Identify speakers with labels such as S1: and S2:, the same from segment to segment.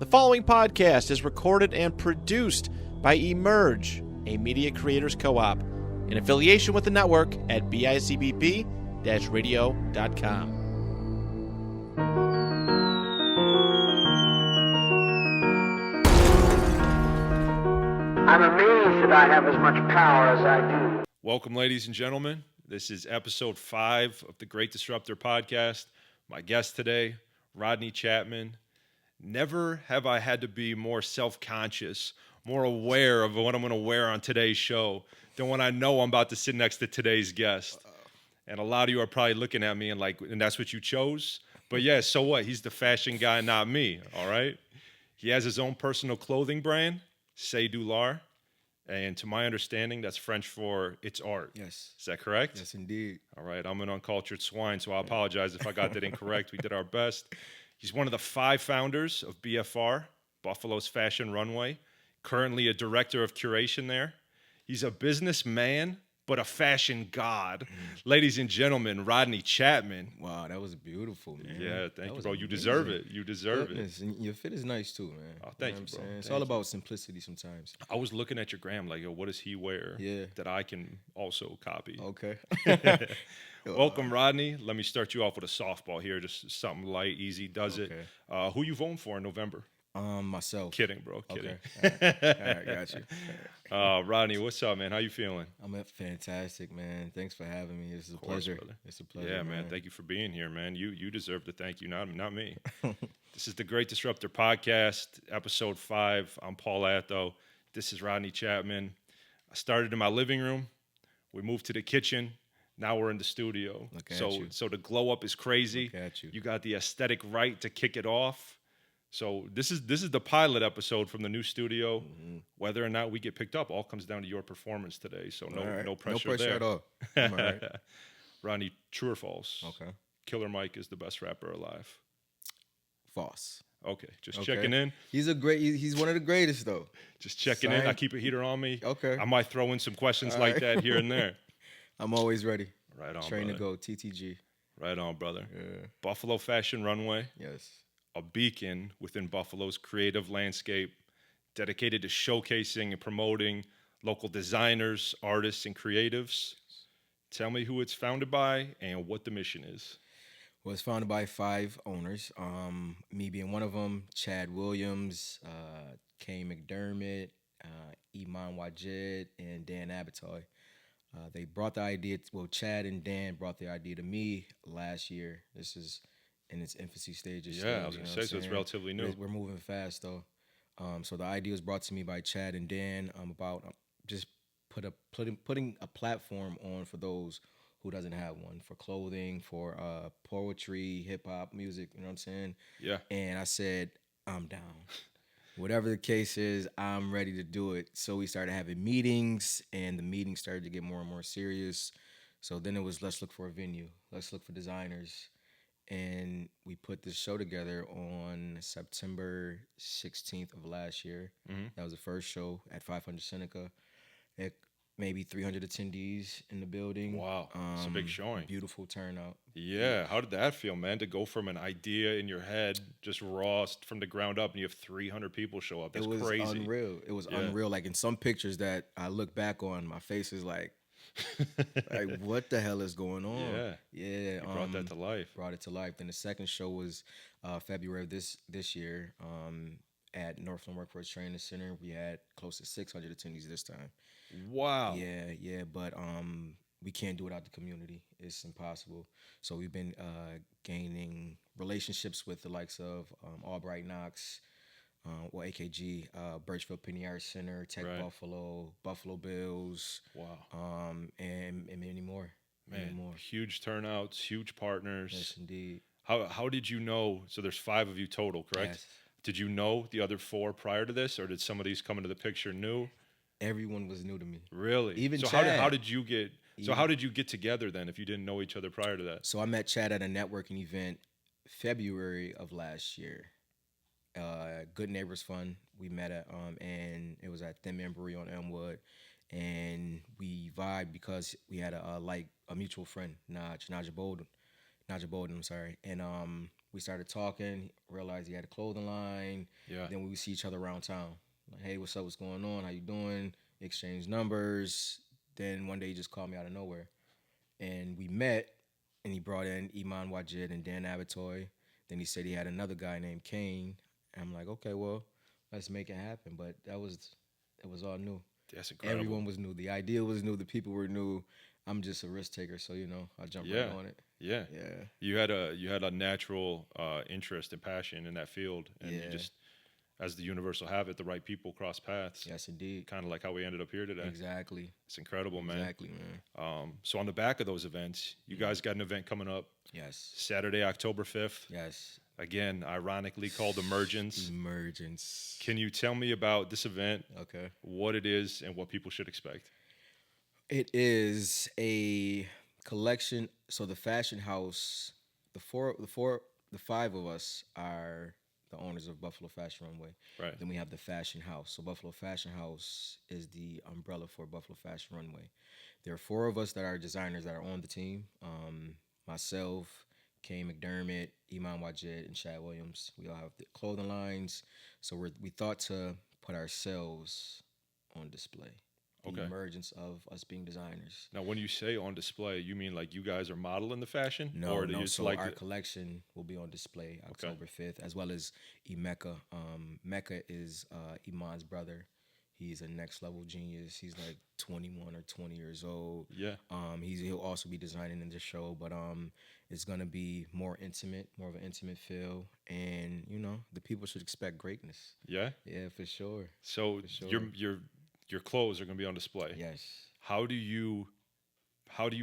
S1: The following podcast is recorded and produced by Emerge, a media creators co-op, in affiliation with the network at bicbp-radio.com.
S2: I'm amazed that I have as much power as I do.
S3: Welcome, ladies and gentlemen. This is episode 5 of the Great Disruptor Podcast. My guest today, Rodney Chatmon. Never have I had to be more self-conscious, more aware of what I'm going to wear on today's show than when I know I'm about to sit next to today's guest. And a lot of you are probably looking at me and that's what you chose? But yeah, so what? He's the fashion guy, not me, all right? He has his own personal clothing brand, C'est du L'Art. And to my understanding, that's French for it's art.
S4: Yes.
S3: Is that correct?
S4: Yes, indeed.
S3: All right, I'm an uncultured swine, so I apologize if I got that incorrect. We did our best. He's one of the 5 founders of BFR, Buffalo's Fashion Runway, currently a director of curation there. He's a businessman, but a fashion god. Ladies and gentlemen, Rodney Chatmon.
S4: Wow, that was beautiful, man.
S3: Yeah, thank you, bro. You
S4: amazing.
S3: deserve it. You deserve it.
S4: And your fit is nice too, man.
S3: Oh, thank you,
S4: what I'm
S3: bro.
S4: saying? It's
S3: Thank
S4: all
S3: you.
S4: about simplicity sometimes.
S3: I was looking at your gram like, yo, what does he wear that I can also copy?
S4: Okay.
S3: Welcome, Rodney. Let me start you off with a softball here, just something light, easy, does
S4: Okay.
S3: it. Who you voting for in November?
S4: Myself.
S3: Kidding, bro. Kidding.
S4: Okay. All right, got you.
S3: Rodney, what's up, man? How you feeling?
S4: I'm fantastic, man. Thanks for having me. This is a
S3: course,
S4: pleasure.
S3: brother.
S4: It's a pleasure.
S3: Yeah, man. Thank you for being here, man. You deserve the thank you, not me. This is the Great Disruptor Podcast, episode 5. I'm Paul Athoe. This is Rodney Chatmon. I started in my living room. We moved to the kitchen. Now we're in the studio.
S4: Look at
S3: so
S4: you.
S3: so the glow up is crazy.
S4: Look at you.
S3: You got the aesthetic right to kick it off. So this is the pilot episode from the new studio.
S4: Mm-hmm.
S3: Whether or not we get picked up all comes down to your performance today. So no
S4: All right.
S3: no pressure
S4: No pressure
S3: there.
S4: at all. I'm all right.
S3: Rodney, true or false?
S4: Okay.
S3: Killer Mike is the best rapper alive.
S4: False.
S3: Okay, just
S4: Okay.
S3: checking in.
S4: He's one of the greatest though.
S3: Just checking in. I keep a heater on me.
S4: Okay.
S3: I might throw in some questions
S4: All
S3: like
S4: right.
S3: that here and there.
S4: I'm always ready.
S3: Right on,
S4: Train
S3: brother.
S4: to go. TTG.
S3: Right on, brother.
S4: Yeah.
S3: Buffalo Fashion Runway,
S4: Yes.
S3: a beacon within Buffalo's creative landscape, dedicated to showcasing and promoting local designers, artists, and creatives. Tell me who it's founded by and what the mission is.
S4: Well, it's founded by 5 owners. Me being one of them, Chad Williams, Kay McDermott, Iman Wajid, and Dan Abatoy. They brought the idea, Chad and Dan brought the idea to me last year. This is in its infancy stages.
S3: Yeah,
S4: still,
S3: I was
S4: you
S3: going
S4: know
S3: to
S4: what
S3: say, so
S4: I'm
S3: it's
S4: saying?
S3: relatively new.
S4: We're moving fast, though. So the idea was brought to me by Chad and Dan about just putting a platform on for those who doesn't have one, for clothing, for poetry, hip-hop, music, you know what I'm saying?
S3: Yeah.
S4: And I said, I'm down. Whatever the case is, I'm ready to do it. So we started having meetings, and the meetings started to get more and more serious. So then it was, let's look for a venue. Let's look for designers. And we put this show together on September 16th of last year.
S3: Mm-hmm.
S4: That was the first show at 500 Seneca. Maybe 300 attendees in the building.
S3: Wow, it's a big showing.
S4: Beautiful turnout.
S3: Yeah, how did that feel, man? To go from an idea in your head, just raw from the ground up, and you have 300 people show up. That's
S4: it was
S3: crazy.
S4: unreal. It was unreal. Like in some pictures that I look back on, my face is like what the hell is going on?
S3: Yeah.
S4: Yeah.
S3: You brought that to life.
S4: Brought it to life. Then the second show was February of this year at Northland Workforce Training Center. We had close to 600 attendees this time.
S3: Wow.
S4: Yeah, but we can't do it without the community. It's impossible. So we've been gaining relationships with the likes of Albright Knox, AKG, Birchfield Penny Art Center, Tech
S3: Right.
S4: Buffalo Bills,
S3: Wow.
S4: and many more.
S3: Man,
S4: Many more.
S3: huge turnouts, huge partners.
S4: Yes, indeed.
S3: How did you know? So there's 5 of you total, correct?
S4: Yes.
S3: Did you know the other 4 prior to this, or did some of these come into the picture new?
S4: Everyone was new to me.
S3: Really?
S4: Even
S3: so
S4: Chad.
S3: how did you get? So how did you get together then if you didn't know each other prior to that?
S4: So I met Chad at a networking event February of last year. Good Neighbors Fun. We met at and it was at Thin Man Brewery on Elmwood, and we vibed because we had a mutual friend, Naja Bolden. I'm sorry, and we started talking. Realized he had a clothing line.
S3: Yeah.
S4: Then we would see each other around town. Like, hey, what's up? What's going on? How you doing? Exchange numbers. Then one day he just called me out of nowhere, and we met. And he brought in Iman Wajid and Dan Abatoy. Then he said he had another guy named Kane. And I'm like, okay, well, let's make it happen. But it was all new.
S3: That's incredible.
S4: Everyone was new. The idea was new. The people were new. I'm just a risk taker, so I jumped right on it.
S3: Yeah.
S4: Yeah.
S3: You had a natural interest and passion in that field, and you just, as the universe will have it, the right people cross paths.
S4: Yes, indeed.
S3: Kind of like how we ended up here today.
S4: Exactly.
S3: It's incredible, man.
S4: Exactly, man.
S3: So on the back of those events, you guys got an event coming up.
S4: Yes.
S3: Saturday, October 5th.
S4: Yes.
S3: Again, ironically called Emergence.
S4: Emergence.
S3: Can you tell me about this event?
S4: Okay.
S3: What it is and what people should expect?
S4: It is a collection. So the fashion house, the five of us are the owners of Buffalo Fashion Runway.
S3: Right.
S4: Then we have the fashion house. So Buffalo Fashion House is the umbrella for Buffalo Fashion Runway. There are four of us that are designers that are on the team. Myself, Kay McDermott, Iman Wajid, and Chad Williams. We all have the clothing lines. So we thought to put ourselves on display. The emergence of us being designers.
S3: Now, when you say on display, you mean like you guys are modeling the fashion?
S4: No,
S3: no.
S4: So our collection will be on display October 5th, as well as Mecca. Mecca is Iman's brother. He's a next level genius. He's like 21 or 20 years old.
S3: Yeah.
S4: He'll also be designing in the show, but it's gonna be more of an intimate feel, and the people should expect greatness.
S3: Yeah.
S4: Yeah, for sure.
S3: So your clothes are going to be on display.
S4: Yes.
S3: How do you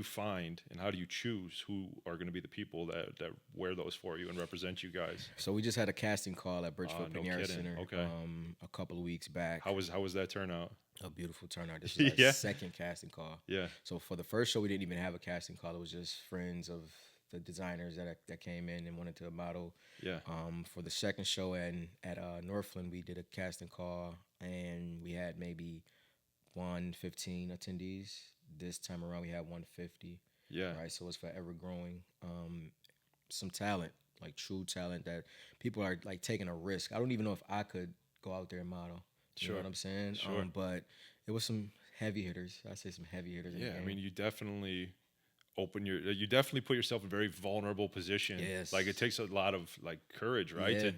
S3: find and how do you choose who are going to be the people that wear those for you and represent you guys?
S4: So we just had a casting call at Birchfield Panera Center a couple of weeks back.
S3: How was that turnout?
S4: A beautiful turnout. This is our second casting call.
S3: Yeah.
S4: So for the first show, we didn't even have a casting call. It was just friends of the designers that came in and wanted to model.
S3: Yeah.
S4: For the second show at Northland, we did a casting call, and we had maybe 115 attendees. This time around, we had 150.
S3: Yeah.
S4: Right. So it's forever growing. Some talent, like true talent, that people are like taking a risk. I don't even know if I could go out there and model. You know what I'm saying?
S3: Sure.
S4: But it was some heavy hitters. I say some heavy hitters.
S3: Yeah. I mean, you definitely put yourself in a very vulnerable position.
S4: Yes.
S3: Like it takes a lot of like courage, right?
S4: Yeah.
S3: To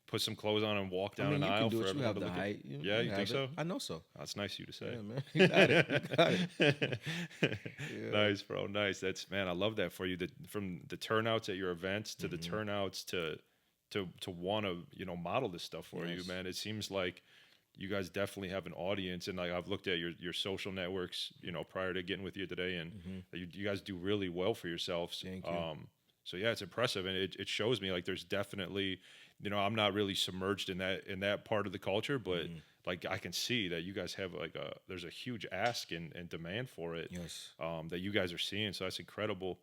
S3: put some clothes on and walk down an aisle for everyone to look at.
S4: Yeah,
S3: you think so?
S4: I know so.
S3: That's nice of you to say.
S4: Yeah, man. You got it.
S3: Yeah. Nice, bro. Nice. Man, I love that for you. From the turnouts at your events to the turnouts to want to model this stuff for you, man. It seems like you guys definitely have an audience, and like I've looked at your social networks, prior to getting with you today, and you guys do really well for yourselves.
S4: Thank you.
S3: So yeah, it's impressive, and it shows me like there's definitely, I'm not really submerged in that part of the culture, but like I can see that you guys have there's a huge ask and demand for it.
S4: Yes.
S3: That you guys are seeing, so that's incredible.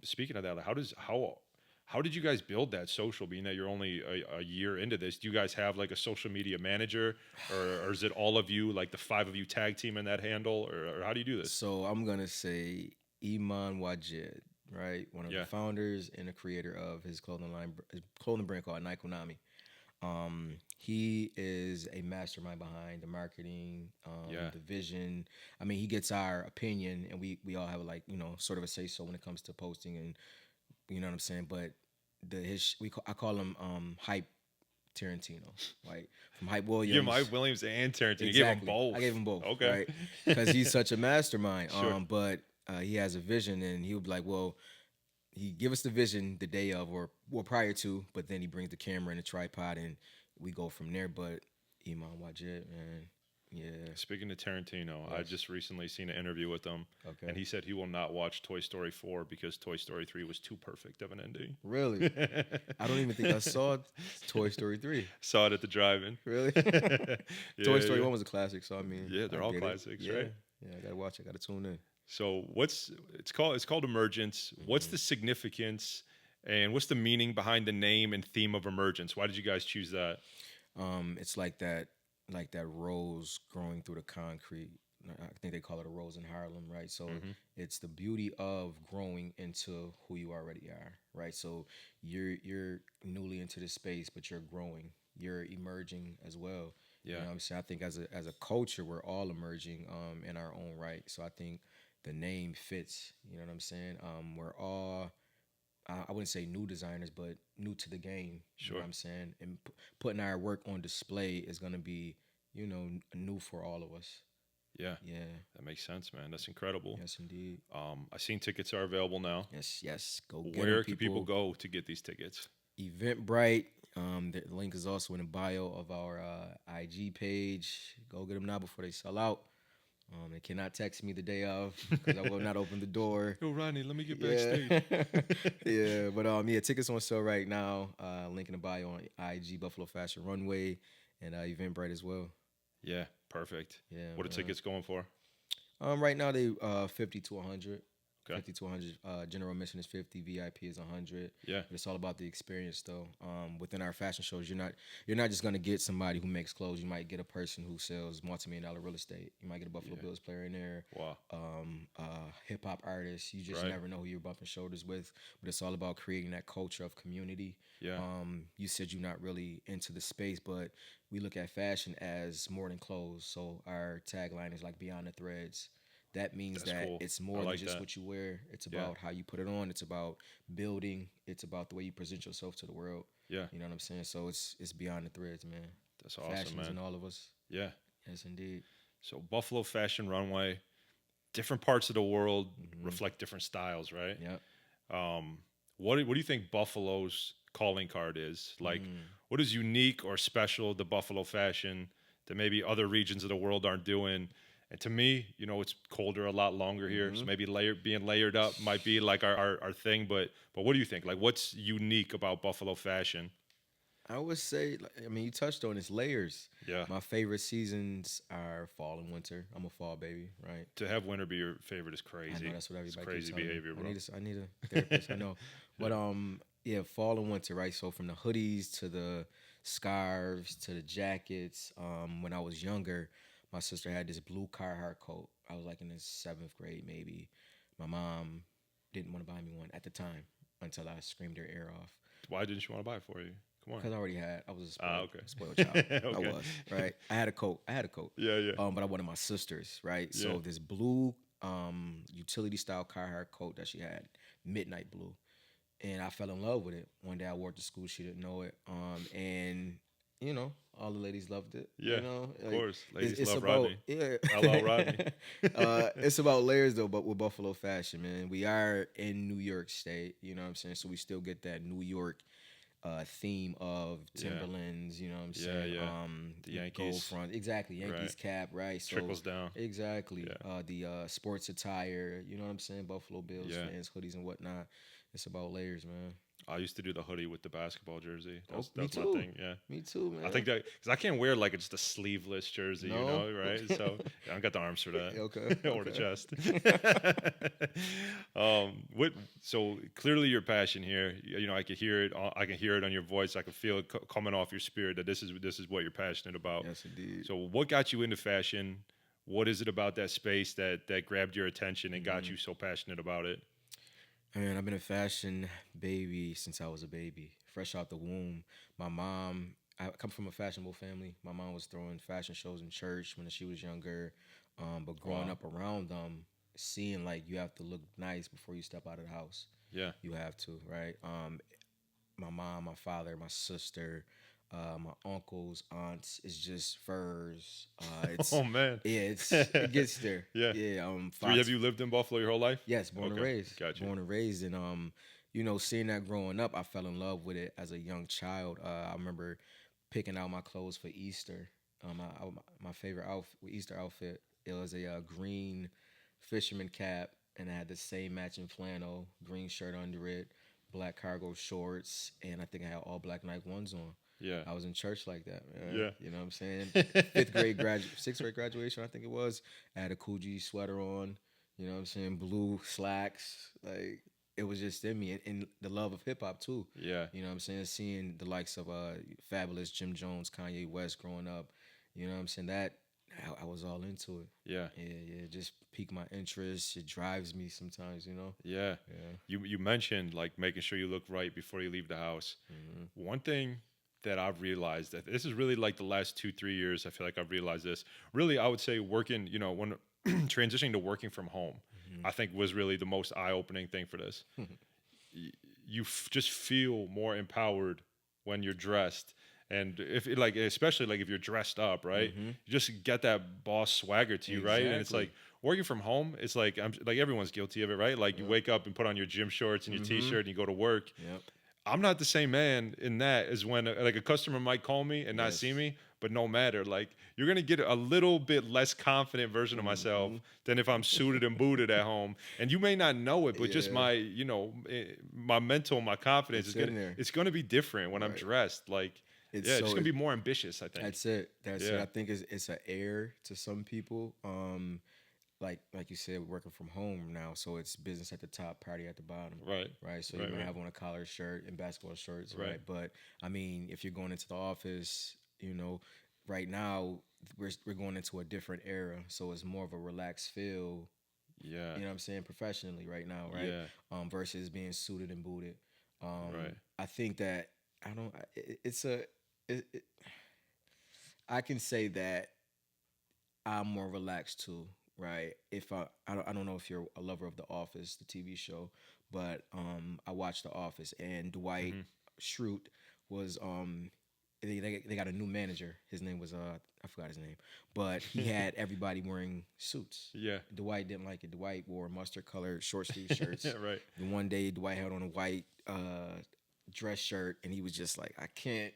S3: Speaking of that, how did you guys build that social, being that you're only a year into this? Do you guys have like a social media manager, or is it all of you, like the five of you tag team in that handle, or how do you do this?
S4: So I'm going to say Iman Wajid, right? One of the founders and the creator of his clothing brand called Naikonami. He is a mastermind behind the marketing, the vision. I mean, he gets our opinion, and we all have sort of a say so when it comes to posting, and you know what I'm saying. But I call him Hype Tarantino, right? From Hype Williams.
S3: Yeah, Hype Williams and Tarantino.
S4: Exactly.
S3: You gave him both.
S4: I gave him both.
S3: Okay.
S4: Right? Because he's such a mastermind.
S3: Sure.
S4: But he has a vision, and he would be like, well, he give us the vision the day of or prior to, but then he brings the camera and the tripod, and we go from there. But Iman Wajid, man, yeah.
S3: Speaking of Tarantino, I just recently seen an interview with him, and he said he will not watch Toy Story 4 because Toy Story 3 was too perfect of an ending.
S4: Really? I don't even think I saw Toy Story 3.
S3: Saw it at the drive-in.
S4: Really? Toy Story 1 was a classic, so I mean,
S3: they're all classics, right?
S4: Yeah, I gotta watch it. I gotta tune in.
S3: So it's called Emergence. What's the significance and what's the meaning behind the name and theme of Emergence? Why did you guys choose that?
S4: It's like that rose growing through the concrete. I think they call it a rose in Harlem, right? So
S3: Mm-hmm.
S4: it's the beauty of growing into who you already are, right? So you're newly into this space, but you're growing, you're emerging as well. You
S3: Yeah.
S4: know what I'm saying? I think as a culture, we're all emerging in our own right. So I think the name fits. You know what I'm saying? We're all I wouldn't say new designers, but new to the game. You know
S3: Sure.
S4: what I'm saying? And putting our work on display is gonna be, new for all of us.
S3: Yeah.
S4: Yeah.
S3: That makes sense, man. That's incredible.
S4: Yes, indeed.
S3: I seen tickets are available now.
S4: Yes, yes. Go get
S3: Where
S4: them,
S3: can people go to get these tickets?
S4: Eventbrite. The link is also in the bio of our IG page. Go get them now before they sell out. They cannot text me the day of because I will not open the door.
S3: Yo, Rodney, let me get
S4: Yeah,
S3: backstage.
S4: yeah. But tickets on sale right now. Link in the bio on IG, Buffalo Fashion Runway, and Eventbrite as well.
S3: Yeah, perfect.
S4: Yeah.
S3: What are tickets going for?
S4: Right now they 50 to 100.
S3: Okay.
S4: 50 to 100. General admission is 50. VIP is 100.
S3: Yeah.
S4: But it's all about the experience, though. Within our fashion shows, you're not just gonna get somebody who makes clothes. You might get a person who sells multi-million-dollar real estate. You might get a Buffalo Bills player in there.
S3: Wow.
S4: Hip hop artist. You just
S3: Right.
S4: never know who you're bumping shoulders with. But it's all about creating that culture of community.
S3: Yeah.
S4: You said you're not really into the space, but we look at fashion as more than clothes. So our tagline is like beyond the threads. That means
S3: That's
S4: that
S3: cool.
S4: it's
S3: I
S4: more
S3: like
S4: than just
S3: that.
S4: what you wear. It's
S3: Yeah.
S4: about how you put it on. It's about building. It's about the way you present yourself to the world.
S3: Yeah.
S4: You know what I'm saying? So it's beyond the threads, man.
S3: That's awesome,
S4: Fashion's in
S3: man.
S4: all of us.
S3: Yeah.
S4: Yes, indeed.
S3: So Buffalo Fashion Runway, different parts of the world reflect different styles, right?
S4: Yep.
S3: What do you think Buffalo's calling card is? Like,
S4: Mm.
S3: what is unique or special to Buffalo fashion that maybe other regions of the world aren't doing? And to me, it's colder a lot longer here, so maybe being layered up might be like our thing. But what do you think? Like, what's unique about Buffalo fashion?
S4: I would say, you touched on it's layers.
S3: Yeah.
S4: My favorite seasons are fall and winter. I'm a fall baby, right?
S3: To have winter be your favorite is crazy.
S4: I know that's what
S3: It's
S4: everybody
S3: crazy
S4: keeps telling me.
S3: behavior, bro.
S4: I need a therapist. I know, but fall and winter, right? So from the hoodies to the scarves to the jackets. When I was younger, my sister had this blue Carhartt coat. I was like in the 7th grade, maybe. My mom didn't want to buy me one at the time until I screamed her ear off.
S3: Why didn't you want to buy it for you? Come on.
S4: Because I already had. I was a
S3: okay.
S4: spoiled child.
S3: Okay.
S4: I was, right? I had a coat.
S3: Yeah, yeah.
S4: But I wanted my sister's, right?
S3: Yeah.
S4: So this blue utility style Carhartt coat that she had, midnight blue. And I fell in love with it. One day I wore it to school. She didn't know it. And all the ladies loved it.
S3: Yeah, of course. Ladies love
S4: about,
S3: Rodney.
S4: Yeah.
S3: Hello, Rodney.
S4: It's about layers, though, but with Buffalo fashion, man. We are in New York State, you know what I'm saying? So we still get that New York theme of Timberlands, you know what I'm saying?
S3: Yeah. The Yankees.
S4: Gold front. Exactly. Yankees
S3: Right.
S4: cap, right? So
S3: Trickles down.
S4: Exactly.
S3: Yeah.
S4: The sports attire, you know what I'm saying? Buffalo Bills fans, hoodies and whatnot. It's about layers, man.
S3: I used to do the hoodie with the basketball jersey. That's
S4: me
S3: my
S4: too.
S3: thing. Yeah.
S4: Me too, man.
S3: I think that because I can't wear like it's the sleeveless jersey,
S4: No.
S3: right? So I don't got the arms for that.
S4: Okay.
S3: Or the chest. So clearly your passion here. I can hear it. I can hear it on your voice. I can feel it coming off your spirit that this is what you're passionate about.
S4: Yes, indeed.
S3: So what got you into fashion? What is it about that space that grabbed your attention and got you so passionate about it?
S4: Man, I've been a fashion baby since I was a baby. Fresh out the womb. My mom, I come from a fashionable family. My mom was throwing fashion shows in church when she was younger. But growing up around them, seeing like you have to look nice before you step out of the house.
S3: Yeah.
S4: You have to, right? My mom, my father, my sister, my uncles, aunts, it's just furs. It's
S3: Oh man.
S4: yeah, it gets there.
S3: Yeah.
S4: Yeah.
S3: So have you lived in Buffalo your whole life?
S4: Yes, born and
S3: Okay,
S4: raised.
S3: gotcha.
S4: Born and raised, and seeing that growing up, I fell in love with it as a young child. I remember picking out my clothes for Easter. My favorite Easter outfit. It was a green fisherman cap, and I had the same matching flannel, green shirt under it, black cargo shorts, and I think I had all black Nike ones on.
S3: Yeah.
S4: I was in church like that, man.
S3: Yeah.
S4: You know what I'm saying? 6th grade graduation, I think it was. I had a Coogee sweater on, you know what I'm saying? Blue slacks. Like, it was just in me. And the love of hip hop, too.
S3: Yeah.
S4: You know what I'm saying? Seeing the likes of Fabulous, Jim Jones, Kanye West growing up, you know what I'm saying? That I was all into it.
S3: Yeah.
S4: Yeah. Just pique my interest. It drives me sometimes,
S3: Yeah.
S4: Yeah.
S3: You mentioned like making sure you look right before you leave the house. One thing that I've realized, that this is really like the last 2-3 years, I feel like I've realized this. Really, I would say working, when transitioning to working from home, I think was really the most eye-opening thing for this. You just feel more empowered when you're dressed. And especially like if you're dressed up, right? You just get that boss swagger to you, right? And it's like working from home. It's like everyone's guilty of it, right? Like you wake up and put on your gym shorts and your t-shirt and you go to work.
S4: Yep.
S3: I'm not the same man in that as when like a customer might call me and not see me, but no matter, like you're gonna get a little bit less confident version of myself than if I'm suited and booted at home. And you may not know it, but just my my mental, my confidence it's gonna be different when I'm dressed. Like it's just gonna be more ambitious, I think.
S4: That's it. I think it's an air to some people. Like you said, working from home now, so it's business at the top, party at the bottom. Right. So you're gonna have on a collared shirt and basketball shorts, right? But I mean, if you're going into the office, right now we're going into a different era, so it's more of a relaxed feel.
S3: Yeah.
S4: You know what I'm saying? Professionally right now, right?
S3: Yeah.
S4: Versus being suited and booted.
S3: Right.
S4: I think that I can say that I'm more relaxed too. Right. If I don't know if you're a lover of The Office, the TV show, but I watched The Office, and Dwight Schrute was they got a new manager. His name was I forgot his name, but he had everybody wearing suits.
S3: Yeah.
S4: Dwight didn't like it. Dwight wore mustard colored short sleeve shirts.
S3: Right.
S4: And one day Dwight had on a white dress shirt, and he was just like, I can't.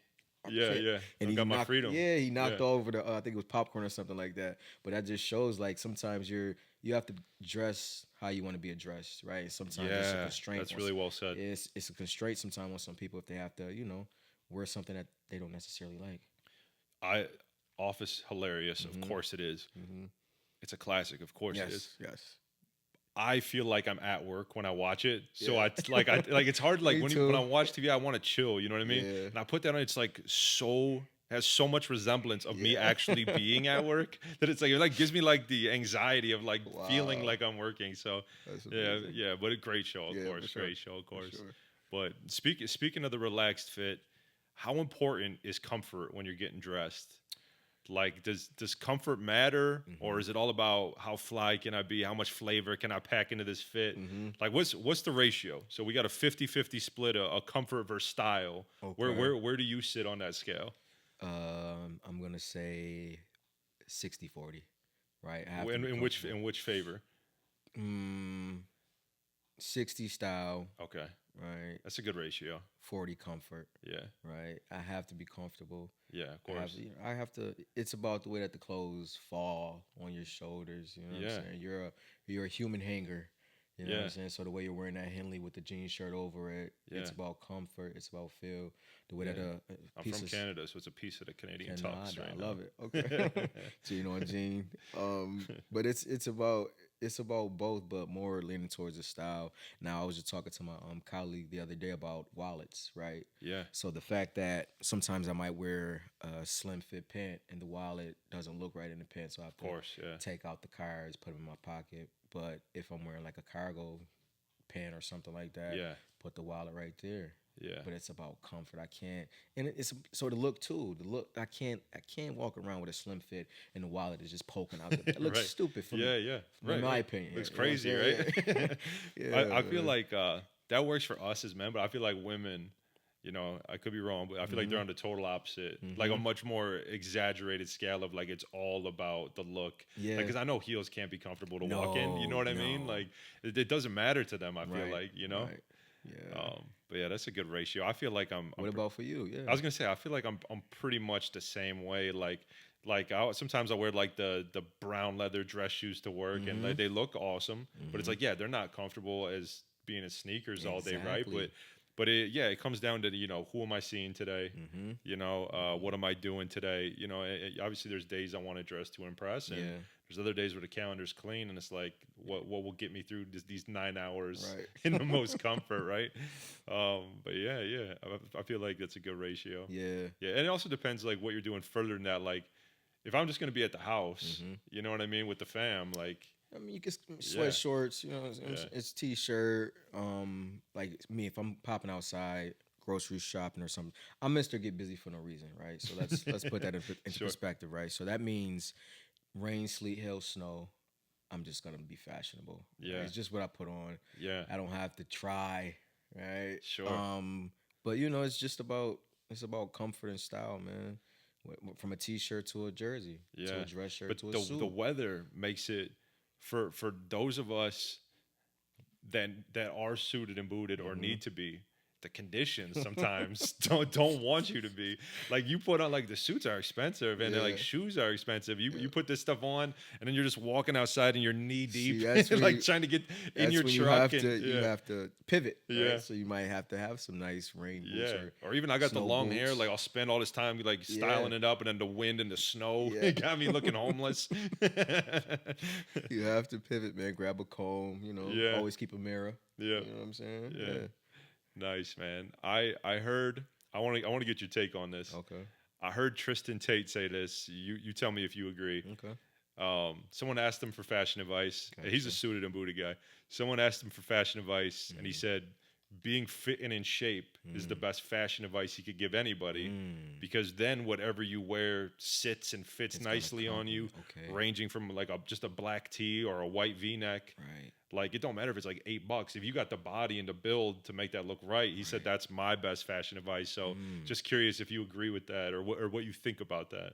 S3: Yeah.
S4: And
S3: he got my freedom.
S4: Yeah, he knocked over the I think it was popcorn or something like that. But that just shows like sometimes you have to dress how you want to be addressed, right? Sometimes it's a constraint.
S3: That's really well said.
S4: It's a constraint sometimes on some people if they have to, wear something that they don't necessarily like.
S3: Office hilarious, of course it is. It's a classic, of course it is.
S4: Yes.
S3: I feel like I'm at work when I watch it, so I it's hard. Like when I watch TV, I want to chill. You know what I mean?
S4: Yeah.
S3: And I put that on. It's like has so much resemblance of me actually being at work that it's like it gives me like the anxiety of like feeling like I'm working. So yeah. But a great show, of course.
S4: Sure.
S3: Great show, of course.
S4: Sure.
S3: But speaking of the relaxed fit, how important is comfort when you're getting dressed? Like, does comfort matter, or is it all about how fly can I be? How much flavor can I pack into this fit? Like, what's the ratio? So we got a 50-50 split, a comfort versus style. Okay. Where do you sit on that scale?
S4: I'm gonna say 60-40, right?
S3: In which favor?
S4: 60 style.
S3: Okay.
S4: Right.
S3: That's a good ratio.
S4: 40 comfort.
S3: Yeah.
S4: Right. I have to be comfortable.
S3: Yeah, of course.
S4: I have to. It's about the way that the clothes fall on your shoulders. You know what I'm saying? You're a human hanger. You know what I'm saying? So the way you're wearing that Henley with the jean shirt over it, it's about comfort. It's about feel. The way that
S3: I'm from Canada, so it's a piece of the Canadian tux.
S4: I love it. Okay. Jean on jean. But it's about both, but more leaning towards the style. Now, I was just talking to my colleague the other day about wallets, right?
S3: Yeah.
S4: So the fact that sometimes I might wear a slim fit pant and the wallet doesn't look right in the pant, so I have to take out the cards, put them in my pocket. But if I'm wearing like a cargo pant or something like that, put the wallet right there.
S3: Yeah.
S4: But it's about comfort. I can't, and it's so the look too. The look, I can't walk around with a slim fit and the wallet is just poking out. It looks stupid for me.
S3: Yeah.
S4: In my opinion,
S3: looks crazy, right? I feel like that works for us as men, but I feel like women, I could be wrong, but I feel like they're on the total opposite, like a much more exaggerated scale of like it's all about the look. Yeah. Because I know heels can't be comfortable to walk in. You know what I mean? Like it doesn't matter to them. I feel like Right.
S4: Yeah.
S3: But yeah, that's a good ratio. I feel like I'm.
S4: What about for you? Yeah.
S3: I was gonna say I feel like I'm pretty much the same way. Like sometimes I wear like the brown leather dress shoes to work, and like, they look awesome, but it's like they're not comfortable as being in sneakers all day, right? But it comes down to who am I seeing today? What am I doing today? Obviously there's days I want to dress to impress, and there's other days where the calendar's clean, and it's like what will get me through these 9 hours in the most comfort, right? But I feel like that's a good ratio.
S4: Yeah,
S3: and it also depends like what you're doing further than that. Like if I'm just gonna be at the house, you know what I mean, with the fam, like.
S4: I mean, you can sweatshorts, you know, it's t-shirt. Like me, if I'm popping outside, grocery shopping or something, I'm Mr. Get Busy for no reason, right? So let's put that into perspective, right? So that means rain, sleet, hail, snow. I'm just gonna be fashionable.
S3: Yeah,
S4: right? It's just what I put on.
S3: Yeah,
S4: I don't have to try, right?
S3: Sure.
S4: But it's about comfort and style, man. From a t-shirt to a jersey, to a dress shirt to a suit.
S3: The weather makes it. For those of us that are suited and booted or need to be, the conditions sometimes don't want you to be. Like you put on, like, the suits are expensive and they're like shoes are expensive. You put this stuff on and then you're just walking outside and you're knee deep, like trying to get in your truck.
S4: You have to pivot. Right? So you might have to have some nice rain boots.
S3: Or even I got the long
S4: boots.
S3: hair. Like I'll spend all this time like styling it up, and then the wind and the snow got me looking homeless.
S4: You have to pivot, man. Grab a comb. Always keep a mirror.
S3: Yeah,
S4: you know what I'm saying.
S3: Yeah. Nice, man. I heard. I want to get your take on this.
S4: Okay.
S3: I heard Tristan Tate say this. You tell me if you agree.
S4: Okay.
S3: Someone asked him for fashion advice.
S4: Gotcha.
S3: He's a suited and booted guy. Someone asked him for fashion advice, and he said, being fit and in shape is the best fashion advice he could give anybody, because then whatever you wear sits and fits nicely on you, ranging from like just a black tee or a white V-neck.
S4: Right.
S3: Like, it don't matter if it's like $8. If you got the body and the build to make that look right, he said that's my best fashion advice. So just curious if you agree with that or what you think about that.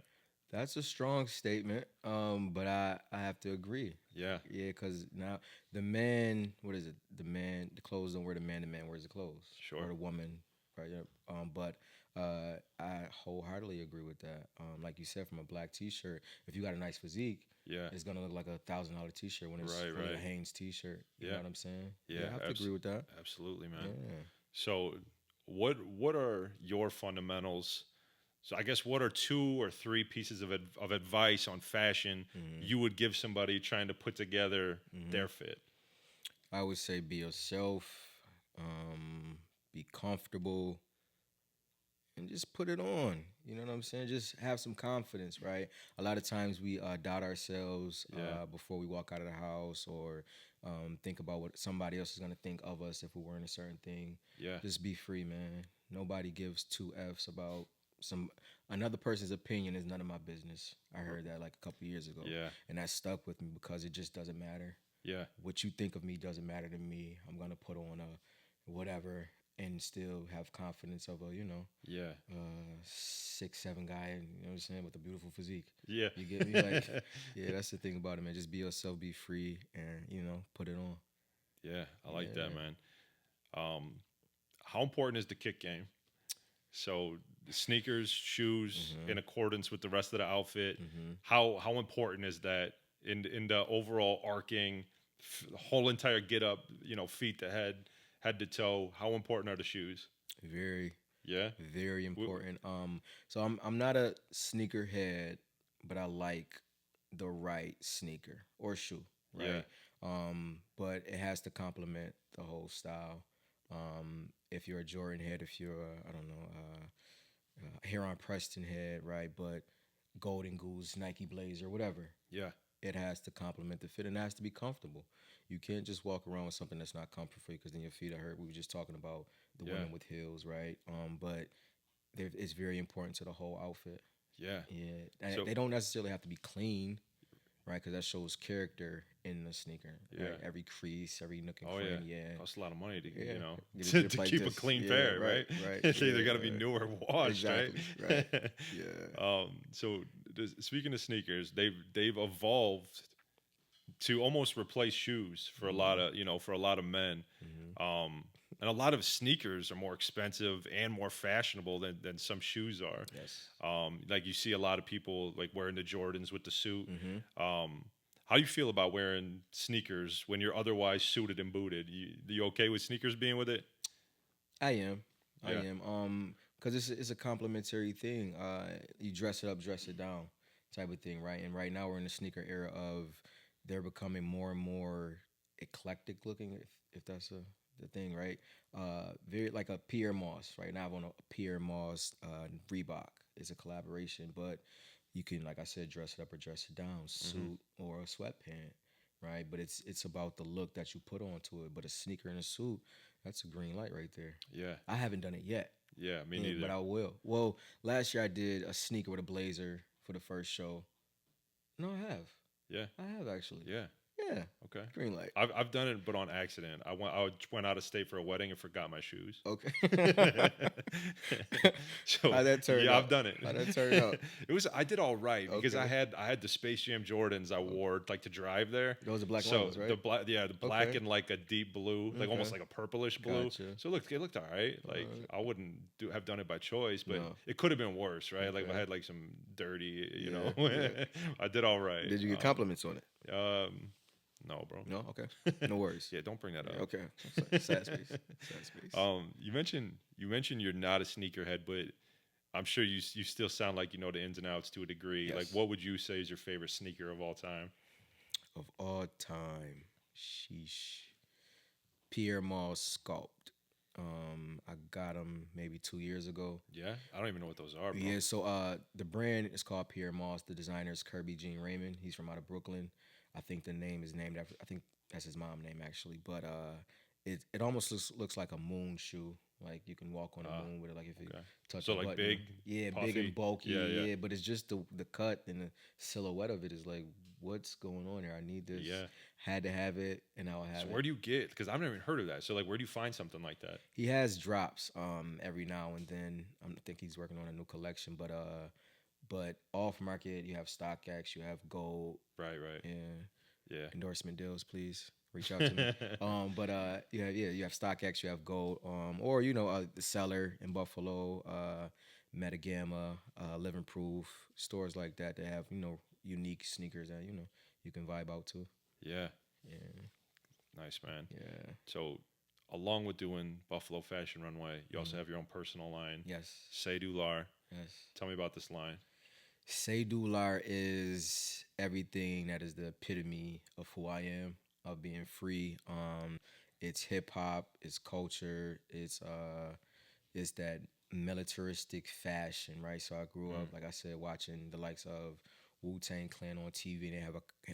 S4: That's a strong statement, but I have to agree.
S3: Yeah.
S4: Yeah, because now the man, the clothes don't wear the man wears the clothes.
S3: Sure.
S4: Or the woman, right? But I wholeheartedly agree with that. Like you said, from a black T-shirt, if you got a nice physique, it's gonna look like $1,000 T-shirt when it's really a Hanes T-shirt. You know what I'm saying?
S3: Yeah,
S4: I have to agree with that.
S3: Absolutely, man.
S4: Yeah.
S3: So, what are your fundamentals? So, I guess what are 2 or 3 pieces of advice on fashion you would give somebody trying to put together their fit?
S4: I would say be yourself, be comfortable, and just put it on. You know what I'm saying? Just have some confidence, right? A lot of times we doubt ourselves before we walk out of the house, or think about what somebody else is going to think of us if we're wearing a certain thing.
S3: Yeah.
S4: Just be free, man. Nobody gives 2 Fs about another person's opinion. Is none of my business. I heard that like a couple years ago.
S3: Yeah.
S4: And that stuck with me because it just doesn't matter.
S3: Yeah.
S4: What you think of me doesn't matter to me. I'm going to put on a whatever and still have confidence of a, 6'7" guy, you know what I'm saying, with a beautiful physique.
S3: Yeah.
S4: You get me? Like, yeah, that's the thing about it, man. Just be yourself, be free, and, put it on.
S3: Yeah, I like that, man. How important is the kick game? So sneakers, shoes, in accordance with the rest of the outfit. How important is that in the overall arcing, the whole entire get up, feet to head to toe? How important are the shoes?
S4: Very.
S3: Yeah.
S4: Very important. So I'm not a sneaker head, but I like the right sneaker or shoe, right?
S3: Yeah.
S4: But it has to complement the whole style. If you're a Jordan head, if you're a Heron Preston head, right? But Golden Goose, Nike Blazer, whatever.
S3: Yeah.
S4: It has to complement the fit, and it has to be comfortable. You can't just walk around with something that's not comfort for you, because then your feet are hurt. We were just talking about the women with heels, right? But it's very important to the whole outfit.
S3: Yeah.
S4: Yeah. So, they don't necessarily have to be clean, right? Because that shows character in the sneaker.
S3: Yeah.
S4: Right? Every crease, every nook and cranny. Yeah.
S3: Costs a lot of money to to
S4: like
S3: keep
S4: this.
S3: a clean pair, right? It's either got to be new or washed,
S4: exactly. Right? Yeah.
S3: So speaking of sneakers, they've evolved to almost replace shoes for a lot of men. And a lot of sneakers are more expensive and more fashionable than some shoes are.
S4: Yes.
S3: Like you see a lot of people like wearing the Jordans with the suit. How do you feel about wearing sneakers when you're otherwise suited and booted? You okay with sneakers being with it?
S4: I am. Because it's a complimentary thing. You dress it up, dress it down type of thing, right? And right now we're in the sneaker era of they're becoming more and more eclectic looking, if that's the thing, right? Very like a Pierre Moss right now. I want a Pierre Moss Reebok. It's a collaboration, but you can, like I said, dress it up or dress it down, suit or a sweatpant, right? But it's about the look that you put onto it. But a sneaker and a suit, that's a green light right there.
S3: Yeah.
S4: I haven't done it yet.
S3: Yeah, me neither.
S4: But I will. Well, last year I did a sneaker with a blazer for the first show. No, I have.
S3: Yeah.
S4: I have actually.
S3: Yeah.
S4: Yeah.
S3: Okay.
S4: Green light.
S3: I've done it, but on accident. I went out of state for a wedding and forgot my shoes.
S4: Okay.
S3: So
S4: How'd that turn out?
S3: Yeah, I've done it.
S4: How'd that turn out?
S3: I did all right because
S4: Okay.
S3: I had the Space Jam Jordans I wore like to drive there.
S4: Those are black
S3: So
S4: ones, right?
S3: the black
S4: Okay.
S3: and like a deep blue, like
S4: Okay.
S3: almost like a purplish blue.
S4: Gotcha.
S3: So it looked all right. Like I wouldn't have done it by choice, but
S4: No.
S3: it could have been worse, right? Like if I
S4: Okay.
S3: had like some dirty, you
S4: Yeah,
S3: know.
S4: yeah.
S3: I did all right.
S4: Did you get compliments on it?
S3: No, bro.
S4: No. Okay. No worries.
S3: Yeah, don't bring that up.
S4: Okay. Sad space. Sad space.
S3: You mentioned you're not a sneakerhead, but I'm sure you still sound like you know the ins and outs to a degree.
S4: Yes.
S3: Like, what would you say is your favorite sneaker of all time?
S4: Of all time, sheesh. Pierre Mall Sculpt. I got them maybe 2 years ago.
S3: Yeah, I don't even know what those are, bro.
S4: Yeah, so the brand is called Pierre Moss. The designer is Kirby Jean Raymond. He's from out of Brooklyn. I think the name is named after, I think that's his mom's name actually. But it almost looks like a moon shoe. Like you can walk on the moon with it, like if you touch
S3: So
S4: the
S3: like
S4: button.
S3: big,
S4: yeah,
S3: puffy?
S4: big and bulky.
S3: Yeah, yeah.
S4: Yeah, but it's just the cut and the silhouette of it is like, what's going on here? I need this.
S3: Yeah.
S4: Had to have it, and I'll have
S3: So
S4: it.
S3: where do you get? Because I've never even heard of that. So like, where do you find something like that?
S4: He has drops every now and then. I think he's working on a new collection, but off market you have StockX, you have Gold.
S3: Right.
S4: Yeah,
S3: Yeah.
S4: endorsement deals, please reach out to me. You have StockX, you have Gold, or the Seller in Buffalo, Metagamma, Living Proof, stores like that that have unique sneakers that you can vibe out to.
S3: Yeah.
S4: Yeah,
S3: Nice, man.
S4: yeah,
S3: So, along with doing Buffalo Fashion Runway, you also have your own personal line.
S4: yes,
S3: Say Dular.
S4: yes.
S3: Tell me about this line.
S4: Say Dular is everything that is the epitome of who I am, of being free. It's hip hop, it's culture, it's that militaristic fashion, right? So I grew up, like I said, watching the likes of Wu-Tang Clan on TV.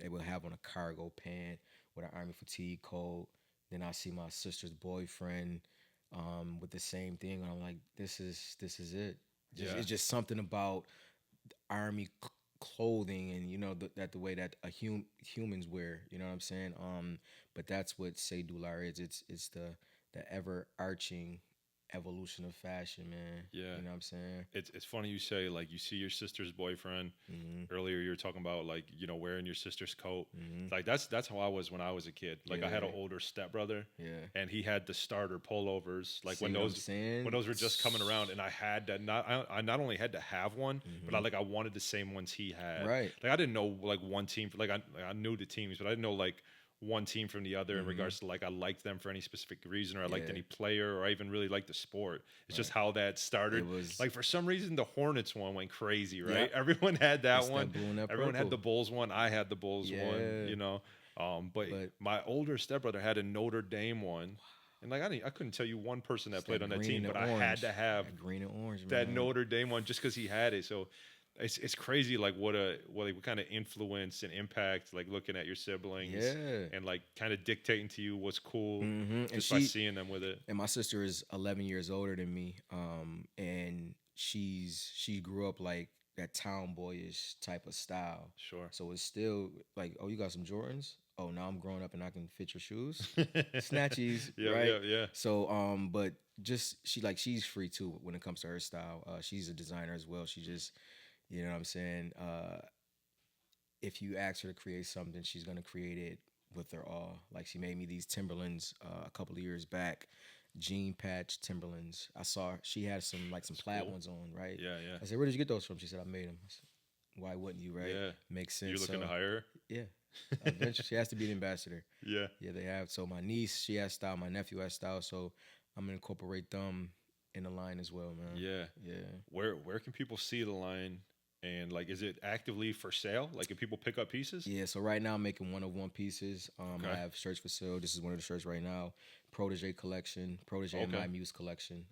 S4: They would have on a cargo pant with an Army fatigue coat. Then I see my sister's boyfriend with the same thing, and I'm like, this is it. It's just something about Army clothing, and the way that humans wear. You know what I'm saying? But that's what Say Dular is. It's the ever arching evolution of fashion, man.
S3: Yeah.
S4: You know what I'm saying?
S3: It's funny you say, like, you see your sister's boyfriend. Earlier you were talking about, like, wearing your sister's coat. Like, that's how I was when I was a kid. Like, I had an older stepbrother.
S4: Yeah.
S3: And he had the starter pullovers. Like,
S4: See
S3: when
S4: what I'm
S3: those
S4: saying?
S3: were just coming around, and I had that. I not only had to have one, but I wanted the same ones he had.
S4: Right.
S3: Like, I didn't know, like, one team. Like, I knew the teams, but I didn't know, like, one team from the other in regards to, like, I liked them for any specific reason, or I liked any player, or I even really liked the sport. It's just how that started.
S4: It was-
S3: like, for some reason, the Hornets one went crazy, right?
S4: Yep.
S3: Everyone had that
S4: It's that
S3: one.
S4: blue and that
S3: Everyone had
S4: purple.
S3: the Bulls one. I had the Bulls
S4: Yeah.
S3: one, but my older stepbrother had a Notre Dame one. And, like, I couldn't tell you one person that
S4: It's
S3: played
S4: that
S3: on that
S4: green
S3: team,
S4: and
S3: but I had
S4: orange.
S3: to have
S4: That green and orange,
S3: that
S4: man.
S3: Notre Dame one just because he had it. So it's crazy, like, what kind of influence and impact, like, looking at your siblings
S4: Yeah.
S3: and, like, kind of dictating to you what's cool
S4: And
S3: just by seeing them with it.
S4: And my sister is 11 years older than me, and she grew up like that tomboyish type of style.
S3: Sure.
S4: So it's still like, oh, you got some Jordans? Oh, now I'm growing up and I can fit your shoes. Snatchies,
S3: Yeah,
S4: right?
S3: yeah.
S4: So, but just she's free too when it comes to her style. She's a designer as well. She just, you know what I'm saying? If you ask her to create something, she's gonna create it with her all. Like, she made me these Timberlands a couple of years back, jean patch Timberlands. I saw she had some plaid ones on, right?
S3: Yeah.
S4: I said, where did you get those from? She said, I made them. I said, why wouldn't you, right?
S3: Yeah.
S4: Makes sense.
S3: You're looking to hire her?
S4: Yeah. Eventually, she has to be an ambassador.
S3: Yeah.
S4: Yeah, they have. So my niece, she has style. My nephew has style. So I'm gonna incorporate them in the line as well, man.
S3: Yeah.
S4: Yeah.
S3: Where can people see the line? And, like, is it actively for sale? Like, can people pick up pieces?
S4: Yeah, so right now I'm making one-of-one pieces.
S3: Okay.
S4: I have shirts for sale. This is one of the shirts right now. Protege collection, Protege and
S3: Okay.
S4: My Muse collection.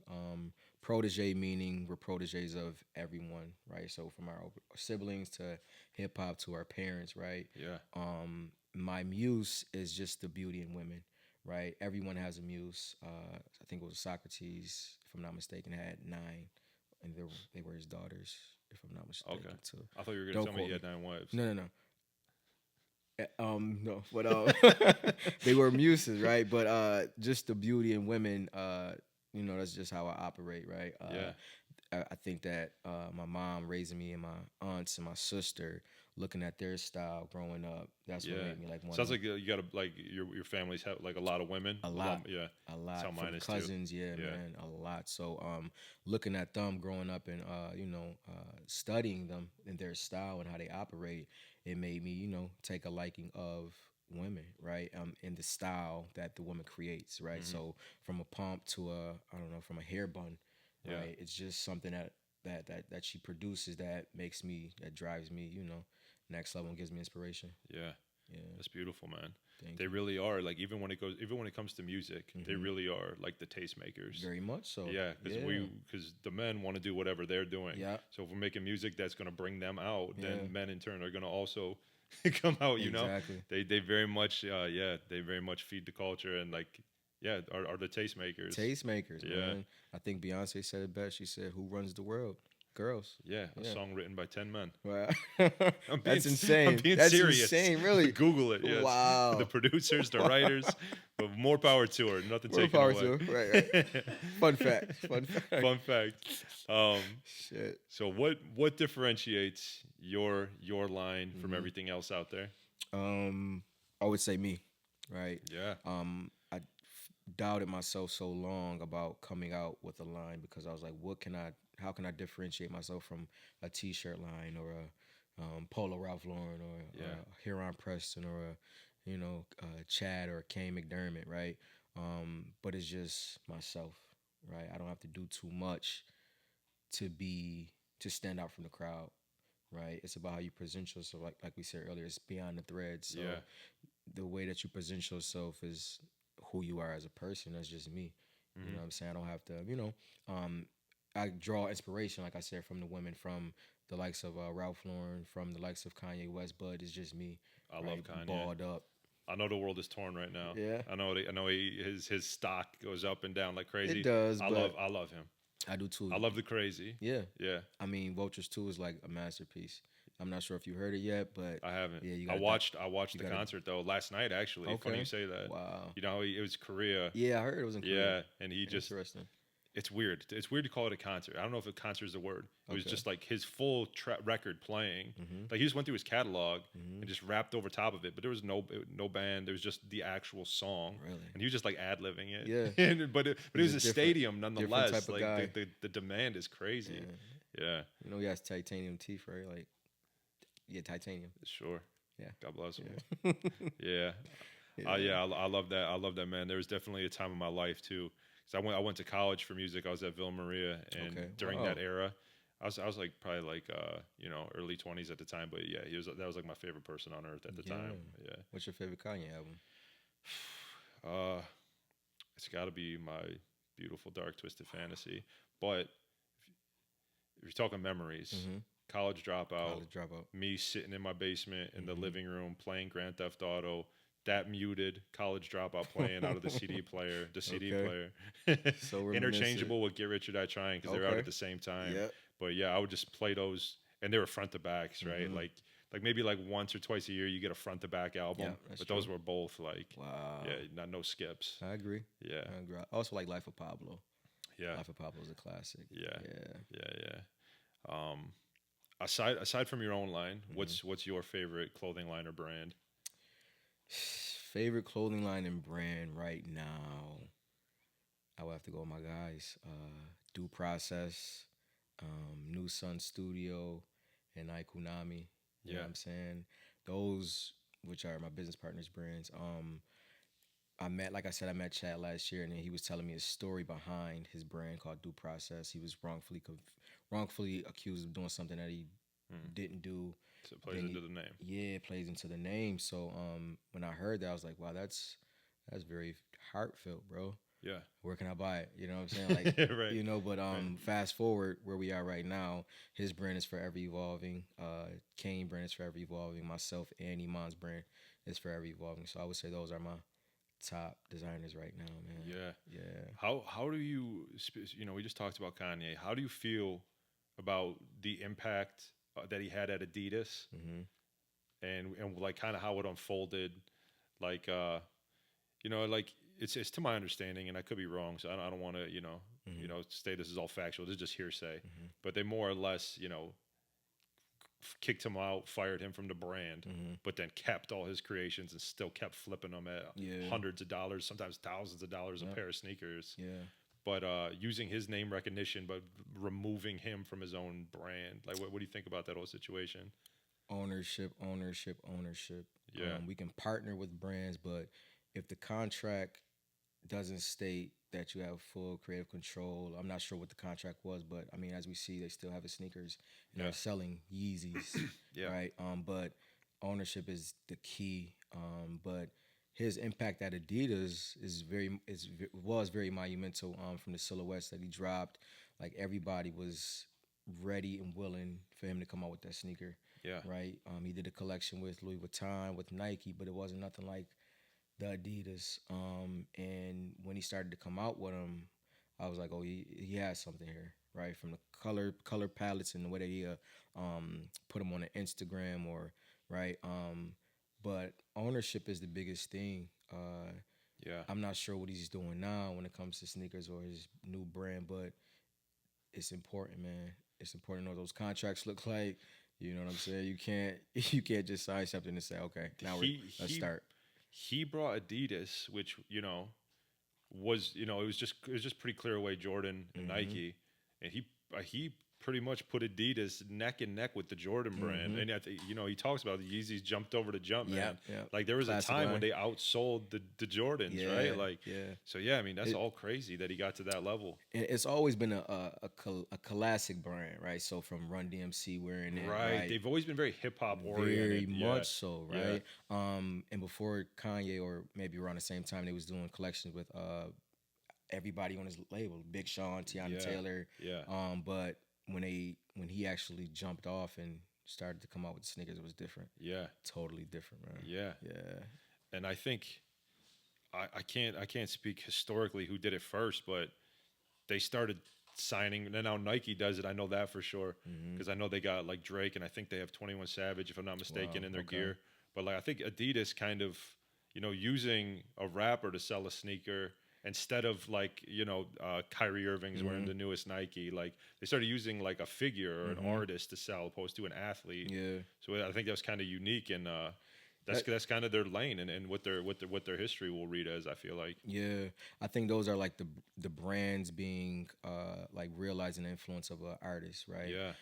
S4: protege meaning we're proteges of everyone, right? So from our siblings to hip hop to our parents, right?
S3: Yeah.
S4: My muse is just the beauty in women, right? Everyone has a muse. I think it was Socrates, if I'm not mistaken, had 9, and they were his daughters, if I'm not mistaken.
S3: Okay.
S4: Too.
S3: I thought you were going
S4: Don't
S3: to tell me he
S4: quote
S3: had 9 wives.
S4: No. No, but they were muses, right? But just the beauty in women, that's just how I operate, right?
S3: Yeah.
S4: I think that my mom raising me and my aunts and my sister, looking at their style growing up, that's what made me like one.
S3: Sounds like you got like your families have like a lot of women.
S4: A lot.
S3: Yeah.
S4: A lot.
S3: That's how mine
S4: From
S3: is
S4: cousins,
S3: too.
S4: yeah, man, a lot. So looking at them growing up and studying them and their style and how they operate, it made me take a liking of women, right? In the style that the woman creates, right? So from a pump to from a hair bun, right? It's just something that she produces that drives me, next level and gives me inspiration.
S3: Yeah.
S4: Yeah.
S3: That's beautiful, man.
S4: Thank
S3: They really are, like, even when it comes to music, they really are like the tastemakers.
S4: Very much so.
S3: Yeah, because the men want to do whatever they're doing.
S4: Yeah.
S3: So if we're making music that's going to bring them out,
S4: Yeah.
S3: then men in turn are going to also come out.
S4: Exactly.
S3: They very much they very much feed the culture and are the tastemakers.
S4: Tastemakers, man. I think Beyonce said it best. She said, "Who runs the world? Girls."
S3: Yeah, a song written by 10 men.
S4: Wow.
S3: I'm
S4: That's insane.
S3: I'm being
S4: That's
S3: serious.
S4: insane, really.
S3: Google it. Yes.
S4: Wow.
S3: The producers, the writers, but more power to her. Nothing
S4: More
S3: taken
S4: power
S3: away.
S4: to her. Right. Fun fact. Fun fact.
S3: Fun fact.
S4: Shit.
S3: So what differentiates your line from everything else out there?
S4: I would say me, right?
S3: Yeah.
S4: I doubted myself so long about coming out with a line because I was like, how can I differentiate myself from a T-shirt line or a Polo Ralph Lauren or a Huron Preston or a Chad or a Kane McDermott, right? But it's just myself, right? I don't have to do too much to stand out from the crowd, right? It's about how you present yourself. Like we said earlier, it's beyond the thread. So the way that you present yourself is who you are as a person. That's just me. You know what I'm saying? I don't have to, I draw inspiration, like I said, from the women, from the likes of Ralph Lauren, from the likes of Kanye West, but it's just me.
S3: I love Kanye.
S4: Balled up.
S3: I know the world is torn right now.
S4: Yeah.
S3: I know his stock goes up and down like crazy.
S4: It does.
S3: I love him.
S4: I do too.
S3: I love the crazy.
S4: Yeah.
S3: Yeah.
S4: I mean, Vultures 2 is like a masterpiece. I'm not sure if you heard it yet, but
S3: I haven't.
S4: Yeah,
S3: I watched the concert though last night. Actually,
S4: Okay.
S3: Funny you say that.
S4: Wow.
S3: It was Korea.
S4: Yeah, I heard it was in Korea.
S3: Yeah, and he just.
S4: Interesting.
S3: It's weird. It's weird to call it a concert. I don't know if a concert is the word. It was
S4: Okay.
S3: just like his full record playing. Like he just went through his catalog and just rapped over top of it. But there was no band. There was just the actual song.
S4: Really?
S3: And he was just like ad-libbing it.
S4: Yeah.
S3: but it was a stadium nonetheless.
S4: type of
S3: Like
S4: guy.
S3: the demand is crazy. Yeah.
S4: He has titanium teeth, right? Like, yeah, titanium.
S3: Sure.
S4: Yeah.
S3: God bless him. Yeah. I love that. I love that, man. There was definitely a time in my life too. I went to college for music. I was at Villa Maria, and during that era, I was like probably like early 20s at the time. But yeah, that was like my favorite person on earth at the time. Yeah.
S4: What's your favorite Kanye album?
S3: It's got to be my Beautiful Dark Twisted Fantasy. But if you're talking memories, College Dropout, me sitting in my basement in the living room playing Grand Theft Auto. That muted College Dropout playing out of the CD player,
S4: So
S3: interchangeable with Get Rich or Die Trying because they're out at the same time.
S4: Yep.
S3: But yeah, I would just play those, and they were front to backs, right? Like maybe like once or twice a year you get a front to back album, but those were both like no skips.
S4: I agree.
S3: Yeah,
S4: I agree. I also like Life of Pablo.
S3: Yeah,
S4: Life of Pablo is a classic.
S3: Yeah. Aside from your own line, what's your favorite clothing line or brand?
S4: Favorite clothing line and brand right now, I would have to go with my guys. Due Process, New Sun Studio, and Ikunami. You know what I'm saying? Those, which are my business partners' brands. I met Chad last year, and then he was telling me a story behind his brand called Due Process. He was wrongfully accused of doing something that he didn't do.
S3: So it plays into the name.
S4: Yeah, it plays into the name. So when I heard that, I was like, wow, that's very heartfelt, bro.
S3: Yeah.
S4: Where can I buy it? You know what I'm saying? Like,
S3: Right.
S4: you know, but fast forward where we are right now, his brand is forever evolving. Kane brand is forever evolving. Myself and Iman's brand is forever evolving. So I would say those are my top designers right now, man.
S3: Yeah.
S4: Yeah.
S3: How do you, we just talked about Kanye. How do you feel about the impact that he had at Adidas, and like kind of how it unfolded, like like it's to my understanding, and I could be wrong, so I don't want to say this is all factual. This is just hearsay, but they more or less kicked him out, fired him from the brand, but then kept all his creations and still kept flipping them at hundreds of dollars, sometimes thousands of dollars a pair of sneakers.
S4: Yeah.
S3: But using his name recognition, but removing him from his own brand. Like, what do you think about that whole situation?
S4: Ownership.
S3: Yeah.
S4: We can partner with brands, but if the contract doesn't state that you have full creative control, I'm not sure what the contract was, but I mean, as we see, they still have his sneakers and they're selling Yeezys, right? But ownership is the key. But his impact at Adidas was very monumental. From the silhouettes that he dropped, like everybody was ready and willing for him to come out with that sneaker.
S3: Yeah.
S4: Right. He did a collection with Louis Vuitton, with Nike, but it wasn't nothing like the Adidas. And when he started to come out with them, I was like, oh, he has something here, right? From the color palettes and the way that he put them on the Instagram, or right. But ownership is the biggest thing. I'm not sure what he's doing now when it comes to sneakers or his new brand, but it's important, man. It's important to know what those contracts look like. You know what I'm saying? You can't just sign something and say, okay, now let's start.
S3: He brought Adidas, which was it was just pretty clear away Jordan and Nike, and he pretty much put Adidas neck and neck with the Jordan brand. And he talks about the Yeezys jumped over the Jumpman.
S4: Yeah.
S3: Like there was a time when they outsold the Jordans, right? Like, so I mean, that's all crazy that he got to that level.
S4: And it's always been a classic brand, right? So from Run DMC wearing it,
S3: right? They've always been very hip hop oriented,
S4: very much so, right? And before Kanye, or maybe around the same time, they was doing collections with everybody on his label, Big Sean, Tiana Taylor, but when he actually jumped off and started to come out with the sneakers, it was different. Yeah, totally different, man. Yeah.
S3: And I think I can't speak historically who did it first, but they started signing. And now Nike does it. I know that for sure because I know they got like Drake, and I think they have 21 Savage, if I'm not mistaken, in their gear. But like I think Adidas kind of using a rapper to sell a sneaker. Instead of like Kyrie Irving's wearing the newest Nike, like they started using like a figure or an artist to sell, opposed to an athlete. Yeah. So I think that was kind of unique, and that's kind of their lane, and what their history will read as. I feel like.
S4: Yeah, I think those are like the brands being like realizing the influence of an artist, right?
S3: Yeah.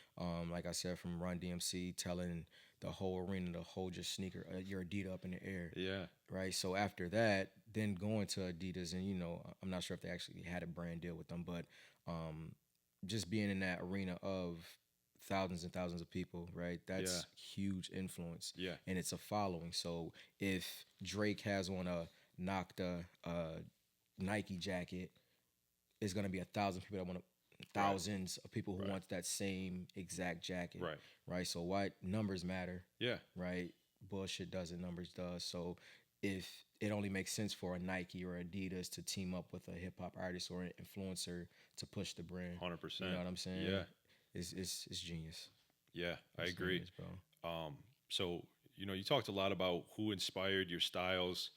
S4: Like I said, from Run DMC telling the whole arena to hold your sneaker, your Adidas up in the air.
S3: Yeah.
S4: Right. So after that, then going to Adidas, and I'm not sure if they actually had a brand deal with them, but just being in that arena of thousands and thousands of people, right? That's huge influence.
S3: Yeah.
S4: And it's a following. So if Drake has on a Nocta Nike jacket, it's gonna be 1,000 people that want to. Thousands of people who want that same exact jacket. Right. So why numbers matter.
S3: Yeah.
S4: Right. Bullshit doesn't, numbers does. So if it only makes sense for a Nike or Adidas to team up with a hip hop artist or an influencer to push the brand.
S3: 100%.
S4: You know what I'm saying?
S3: Yeah.
S4: It's genius.
S3: Yeah, I agree.
S4: Genius, bro.
S3: So you talked a lot about who inspired your styles.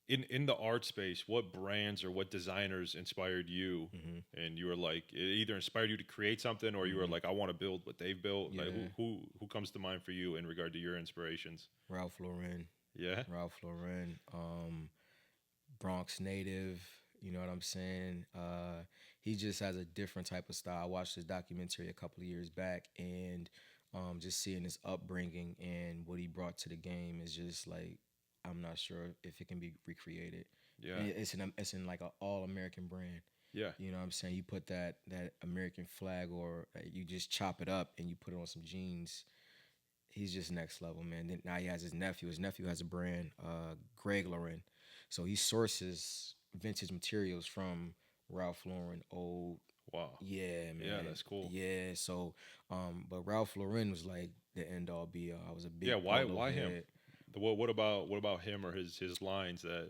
S3: In the art space, what brands or what designers inspired you? And you were like, it either inspired you to create something, or you were like, I want to build what they've built.
S4: Yeah.
S3: Like who comes to mind for you in regard to your inspirations?
S4: Ralph Lauren.
S3: Yeah.
S4: Ralph Lauren. Bronx native. You know what I'm saying? He just has a different type of style. I watched his documentary a couple of years back, and just seeing his upbringing and what he brought to the game is just like, I'm not sure if it can be recreated.
S3: Yeah.
S4: And it's in like an all-American brand.
S3: Yeah.
S4: You know what I'm saying? You put that American flag, or you just chop it up and you put it on some jeans. He's just next level, man. Then now he has his nephew. His nephew has a brand, Greg Lauren. So he sources vintage materials from Ralph Lauren, old.
S3: Wow.
S4: Yeah, man.
S3: Yeah, that's cool.
S4: Yeah, so, but Ralph Lauren was like the end all be all. I was a big
S3: Yeah, why
S4: polo
S3: him?
S4: head.
S3: What about him or his lines that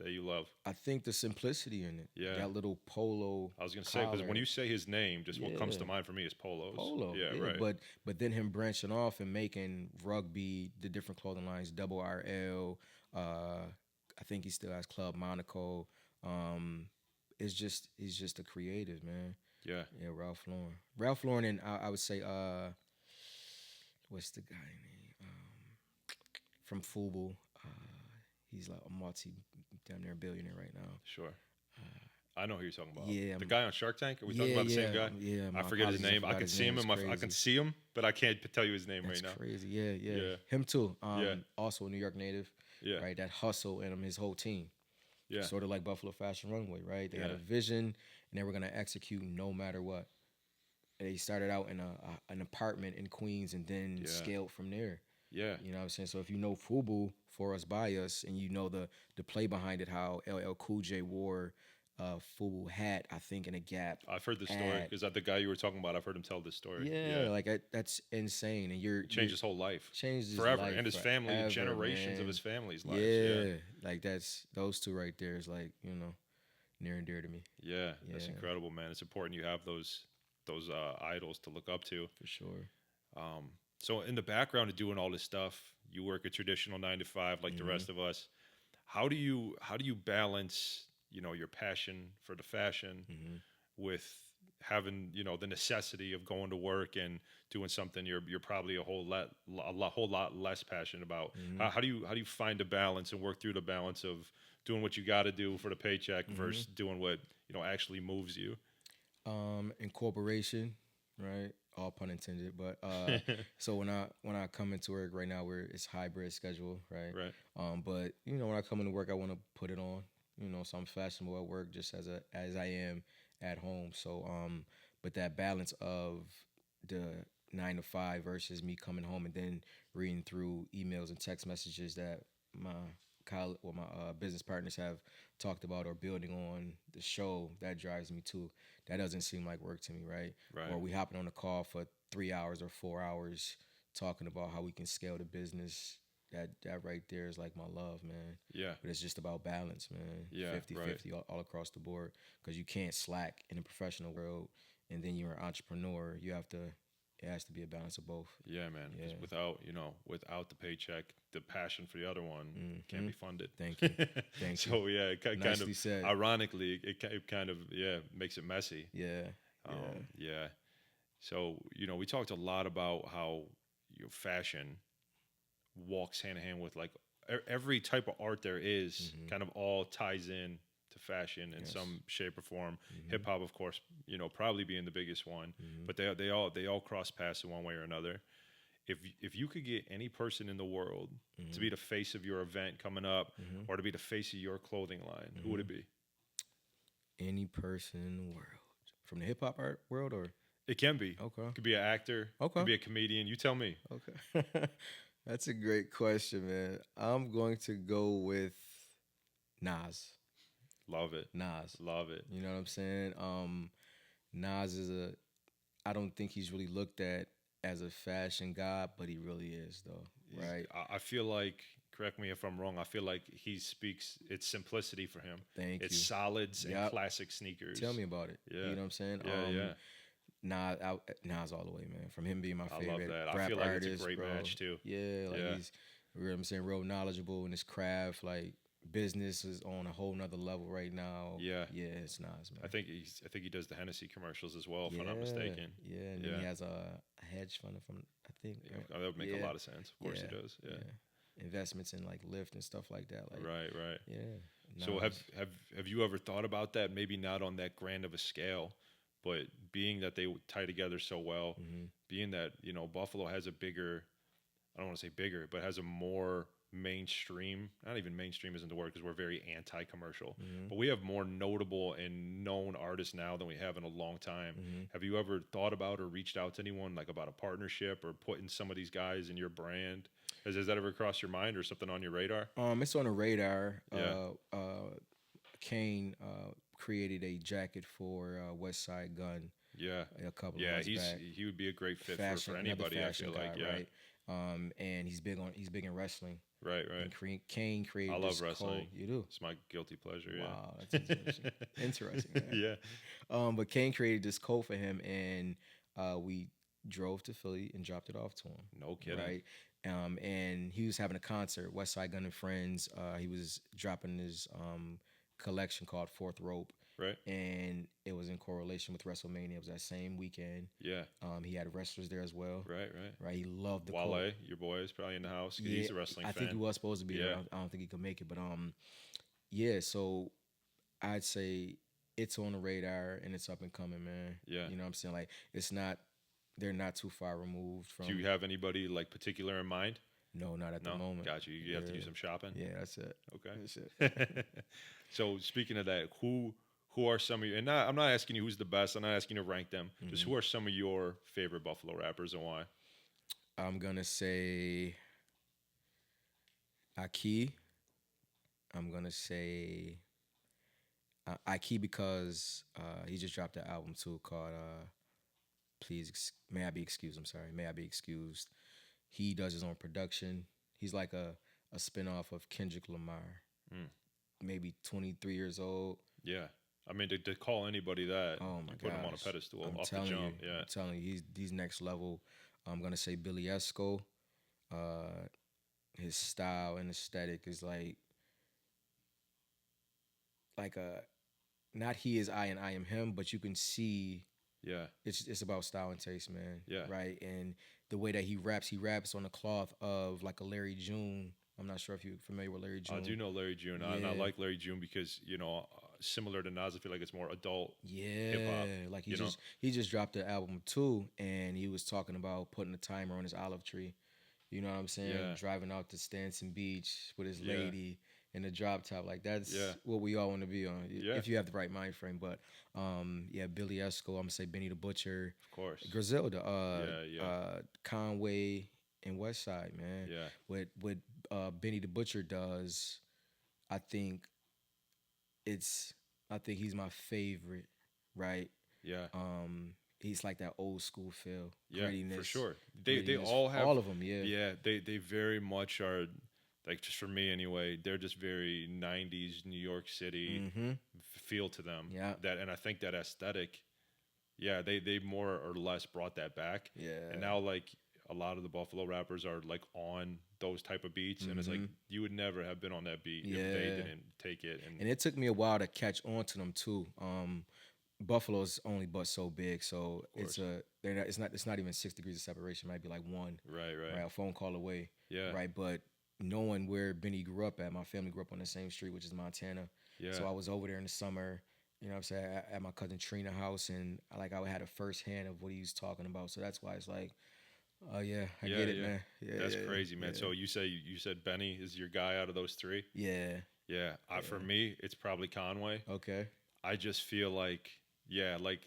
S3: you love?
S4: I think the simplicity in it.
S3: Yeah.
S4: That little polo.
S3: I was gonna say, because when
S4: collar.
S3: you say his name, just what comes to
S4: Yeah.
S3: mind for me is polos.
S4: Polo.
S3: Yeah, right.
S4: But then him branching off and making rugby, the different clothing lines, Double RL. I think he still has Club Monaco. He's just a creative, man.
S3: Yeah.
S4: Yeah, Ralph Lauren. Ralph Lauren, and I would say, what's the guy name? From Fubu. He's like a damn near billionaire right now.
S3: Sure. I know who you're talking about.
S4: Yeah,
S3: the guy on Shark Tank. Are we talking about the same guy?
S4: Yeah,
S3: I forget his name. I can see him. I can see him, but I can't tell you his name
S4: That's
S3: right now.
S4: crazy. Yeah.
S3: Yeah.
S4: Him too.
S3: Yeah.
S4: Also a New York native.
S3: Yeah.
S4: Right. That hustle in him, his whole team.
S3: Yeah.
S4: Sort of like Buffalo Fashion Runway, right? They had
S3: Yeah.
S4: a vision and they were gonna execute no matter what. And they started out in an apartment in Queens and then scaled from there.
S3: Yeah.
S4: You know what I'm saying? So if you know Fubu, For Us By Us, and you know the play behind it, how LL Cool J wore Fubu hat, I think, in a Gap.
S3: I've heard this story because the guy you were talking about, I've heard him tell this story.
S4: Yeah, like that's insane. And
S3: It changed his whole life.
S4: Changed his
S3: forever,
S4: life
S3: and his family,
S4: forever,
S3: generations
S4: man.
S3: of his family's lives.
S4: Yeah, like that's those two right there is like, you know, near and dear to me.
S3: Yeah, that's
S4: Yeah.
S3: incredible, man. It's important you have those idols to look up to.
S4: For sure.
S3: So in the background of doing all this stuff, you work a traditional 9 to 5 like the rest of us. How do you balance, you know, your passion for the fashion with having, you know, the necessity of going to work and doing something you're probably a whole lot less passionate about? How do you find a balance and work through the balance of doing what you got to do for the paycheck versus doing what, you know, actually moves you?
S4: Incorporation, right? All pun intended. But so when I come into work right now, it's hybrid schedule, right?
S3: Right.
S4: But you know, when I come into work, I want to put it on. You know, so I'm fashionable at work just as I am at home. So but that balance of the 9 to 5 versus me coming home and then reading through emails and text messages that my business partners have talked about or building on the show, that drives me too. That doesn't seem like work to me, right?
S3: Right.
S4: Or we hopping on a call for 3 hours or 4 hours talking about how we can scale the business. That right there is like my love, man.
S3: Yeah.
S4: But it's just about balance, man.
S3: Yeah,
S4: 50-50 all across the board. Because you can't slack in the professional world and then you're an entrepreneur. It has to be a balance of both.
S3: Yeah, man. 'Cause
S4: Yeah.
S3: without the paycheck, the passion for the other one can't be funded.
S4: Thank you. Thank you.
S3: So yeah, it kind
S4: Nicely
S3: of
S4: said.
S3: ironically, it kind of makes it messy.
S4: Yeah.
S3: Yeah. So you know, we talked a lot about how fashion walks hand in hand with like every type of art there is, kind of all ties in to fashion in some shape or form. Hip hop, of course, you know, probably being the biggest one, but they all cross paths in one way or another. If you could get any person in the world to be the face of your event coming up, or to be the face of your clothing line, who would it be?
S4: Any person in the world. From the hip hop art world or?
S3: It can be.
S4: Okay.
S3: It could be an actor.
S4: Okay.
S3: It could be a comedian. You tell me.
S4: Okay. That's a great question, man. I'm going to go with Nas.
S3: Love it.
S4: Nas.
S3: Love it.
S4: You know what I'm saying? Nas is I don't think he's really looked at as a fashion god, but he really is, though, right?
S3: I feel like, correct me if I'm wrong, I feel like he speaks, it's simplicity for him.
S4: Thank
S3: It's
S4: you.
S3: solids and
S4: Yep.
S3: classic sneakers.
S4: Tell me about it.
S3: Yeah.
S4: You know what I'm saying?
S3: Yeah.
S4: Nas all the way, man. From him being my
S3: I
S4: favorite
S3: love that.
S4: rap
S3: I feel like
S4: artist,
S3: it's a great
S4: bro.
S3: match, too.
S4: Yeah, like
S3: Yeah.
S4: he's, you know what I'm saying, real knowledgeable in his craft. Like business is on a whole nother level right now.
S3: Yeah.
S4: It's Nas, man.
S3: I think he does the Hennessy commercials as well, if I'm not mistaken.
S4: Yeah, and then he has a hedge fund from, I think.
S3: Yeah,
S4: Right?
S3: that would make a
S4: Yeah.
S3: lot of sense. Of course he does. Yeah.
S4: Investments in like Lyft and stuff like that. Like,
S3: Right.
S4: Yeah.
S3: So
S4: Nas.
S3: have you ever thought about that? Maybe not on that grand of a scale, but being that they tie together so well, being that, you know, Buffalo has a bigger, I don't want to say bigger, but has a more mainstream, not even mainstream isn't the word because we're very anti-commercial, but we have more notable and known artists now than we have in a long time. Have you ever thought about or reached out to anyone like about a partnership or putting some of these guys in your brand? Has that ever crossed your mind or something on your radar?
S4: It's on the radar.
S3: Yeah.
S4: I Kane created a jacket for West Side Gun.
S3: Yeah.
S4: A couple of months back.
S3: He would be a great fit
S4: Fashion,
S3: for
S4: another
S3: anybody. I
S4: fashion
S3: feel
S4: guy,
S3: like, yeah,
S4: right? And he's big in wrestling.
S3: right.
S4: And Kane created.
S3: I love
S4: this
S3: wrestling.
S4: You do?
S3: It's my guilty pleasure.
S4: Wow, that's interesting. Interesting. Man.
S3: Yeah.
S4: But Kane created this coat for him, and we drove to Philly and dropped it off to him.
S3: No kidding.
S4: Right. And he was having a concert, West Side Gun and Friends. He was dropping his collection called Fourth Rope.
S3: Right.
S4: And it was in correlation with WrestleMania. It was that same weekend.
S3: Yeah.
S4: He had wrestlers there as well.
S3: Right.
S4: He loved the
S3: Wale,
S4: coat.
S3: your boy, is probably in the house.
S4: Yeah,
S3: He's a wrestling fan.
S4: I think he was supposed to be there. I don't think he could make it. But yeah, so I'd say it's on the radar and it's up and coming, man.
S3: Yeah.
S4: You know what I'm saying? Like, they're not too far removed from.
S3: Do you have anybody like particular in mind?
S4: No, not at the moment.
S3: Got you. You have to do some shopping?
S4: Yeah, that's it.
S3: Okay.
S4: That's it.
S3: So speaking of that, who are some of you, and I'm not asking you who's the best, I'm not asking you to rank them, just who are some of your favorite Buffalo rappers and why?
S4: I'm going to say Aki. I'm going to say Aki because he just dropped an album too called May I Be Excused. I'm sorry. May I Be Excused. He does his own production. He's like a spinoff of Kendrick Lamar. Maybe 23 years old.
S3: Yeah. I mean, to call anybody that,
S4: oh my
S3: put him on a pedestal off the jump.
S4: I'm telling you, he's next level. I'm going to say Billy Esco. His style and aesthetic is like a, not he is I and I am him, but you can see.
S3: Yeah.
S4: It's about style and taste, man.
S3: Yeah.
S4: Right. And the way that he raps on the cloth of like a Larry June. I'm not sure if you're familiar with Larry June.
S3: I do know Larry June.
S4: Yeah.
S3: And I like Larry June because, similar to Nas, I feel like it's more adult
S4: hip-hop. Like he just dropped an album too, and he was talking about putting a timer on his olive tree. You know what I'm saying?
S3: Yeah.
S4: Driving out to Stanton Beach with his lady in the drop top. Like that's what we all want to be on. If you have the right mind frame. But Billy Esco, I'm gonna say Benny the Butcher.
S3: Of course.
S4: Griselda, Conway and West Side, man.
S3: Yeah.
S4: What Benny the Butcher does, I think he's my favorite, right?
S3: Yeah.
S4: He's like that old school feel.
S3: Yeah,
S4: grittiness,
S3: for sure. They all have
S4: all of them. Yeah.
S3: Yeah. They very much are, like, just for me anyway. They're just very '90s New York City feel to them.
S4: Yeah.
S3: And I think that aesthetic. Yeah. They more or less brought that back.
S4: Yeah.
S3: And now like a lot of the Buffalo rappers are like on those type of beats, and it's like you would never have been on that beat if they didn't take it.
S4: And it took me a while to catch on to them too. Buffalo's only but so big, so it's not even 6 degrees of separation. It might be like one.
S3: Right.
S4: A phone call away.
S3: Yeah.
S4: Right. But knowing where Benny grew up at, my family grew up on the same street, which is Montana. Yeah. So I was over there in the summer. You know what I'm saying, at my cousin Trina's house, and I had a first hand of what he was talking about. So that's why it's like, oh yeah, I get it, man. Yeah,
S3: that's crazy, man. Yeah. So you said Benny is your guy out of those three?
S4: Yeah.
S3: Yeah. For me, it's probably Conway.
S4: Okay.
S3: I just feel like,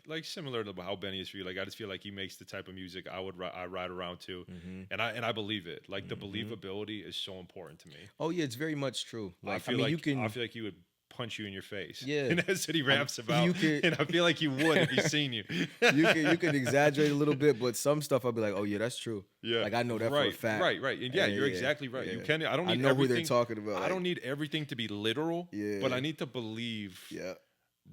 S3: like similar to how Benny is for you. Like I just feel like he makes the type of music I ride around to, and I believe it. Like the believability is so important to me.
S4: Oh yeah, it's very much true. Like,
S3: I feel like he would punch you in your face.
S4: Yeah,
S3: and that's what he raps about. And I feel like he would if he's seen you.
S4: you can exaggerate a little bit, but some stuff I'll be like, oh yeah, that's true.
S3: Yeah,
S4: like I know that for a fact.
S3: Right. And you're exactly right.
S4: Yeah.
S3: You can. I don't need.
S4: I know who they're talking about.
S3: I don't need everything to be literal.
S4: Yeah,
S3: but I need to believe.
S4: Yeah.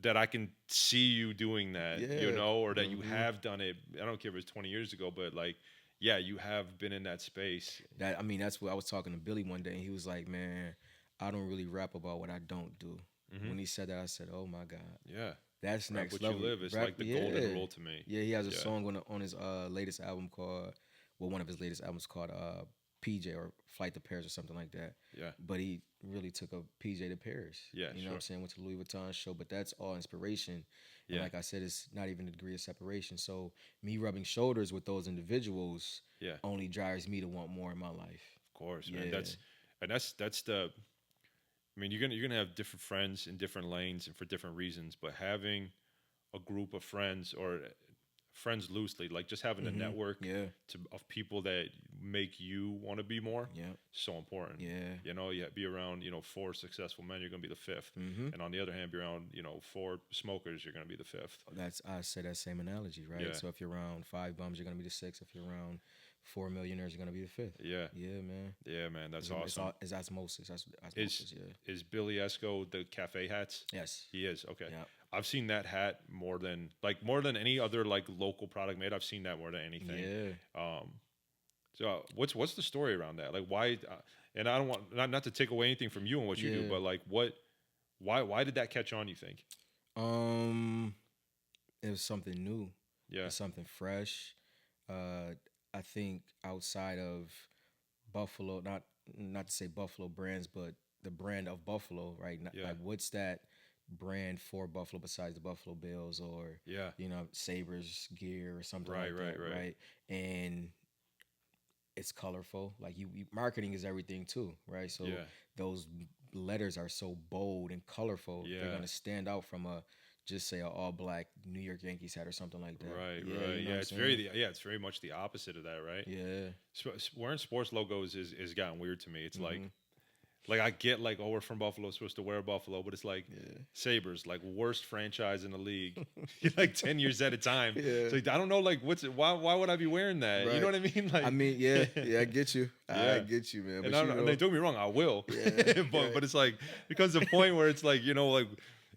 S3: That I can see you doing that, or that you have done it. I don't care if it's 20 years ago, but like, you have been in that space.
S4: That's what I was talking to Billy one day, and he was like, man, I don't really rap about what I don't do. When he said that, I said, oh my God.
S3: Yeah.
S4: That's
S3: rap
S4: next
S3: what
S4: level.
S3: You live. It's like the golden rule to me.
S4: Yeah, he has a song on his latest album called, one of his latest albums called PJ or Flight to Paris or something like that.
S3: Yeah.
S4: But he really took a PJ to Paris.
S3: Yeah.
S4: You know what I'm saying? Went to Louis Vuitton show, but that's all inspiration. And like I said, it's not even a degree of separation. So me rubbing shoulders with those individuals only drives me to want more in my life.
S3: Of course, man. That's the. I mean, you're gonna have different friends in different lanes and for different reasons, but having a group of friends, or friends loosely, like just having a network of people that make you want to be more.
S4: Yeah.
S3: So important.
S4: Yeah.
S3: You know, you be around, 4 successful men, you're going to be the fifth. And on the other hand, be around, 4 smokers, you're going to be the fifth.
S4: I say that same analogy, right?
S3: Yeah.
S4: So if you're around 5 bums, you're going to be the sixth. If you're around 4 millionaires, you're going to be the fifth.
S3: Yeah.
S4: Yeah, man.
S3: Yeah, man. That's
S4: It's
S3: awesome.
S4: It's osmosis. That's osmosis,
S3: Is Billy Esco the cafe hats?
S4: Yes.
S3: He is. Okay.
S4: Yeah.
S3: I've seen that hat more than any other like local product made. I've seen that more than anything.
S4: Yeah.
S3: So what's the story around that? Like why? And I don't want not to take away anything from you and what you do, but like why did that catch on? You think?
S4: It was something new.
S3: Yeah.
S4: It was something fresh. I think outside of Buffalo, not to say Buffalo brands, but the brand of Buffalo, right? Like what's that brand for Buffalo besides the Buffalo Bills or Sabres gear or something like that, right? And it's colorful. Like you marketing is everything too, right? So those letters are so bold and colorful.
S3: Yeah.
S4: They're gonna stand out from just say an all black New York Yankees hat or something like that.
S3: Right.
S4: You know
S3: It's very much the opposite of that, right?
S4: Yeah.
S3: Wearing sports logos is gotten weird to me. It's like I get like, oh, we're from Buffalo, supposed to wear Buffalo, but it's like Sabres, like worst franchise in the league, like 10 years at a time. So like, I don't know, like why would I be wearing that?
S4: Right.
S3: You know what I mean? Like,
S4: I get you. I get you, man.
S3: And,
S4: But
S3: and they don't get me wrong, I will.
S4: Yeah,
S3: but it's like it becomes a point where it's like,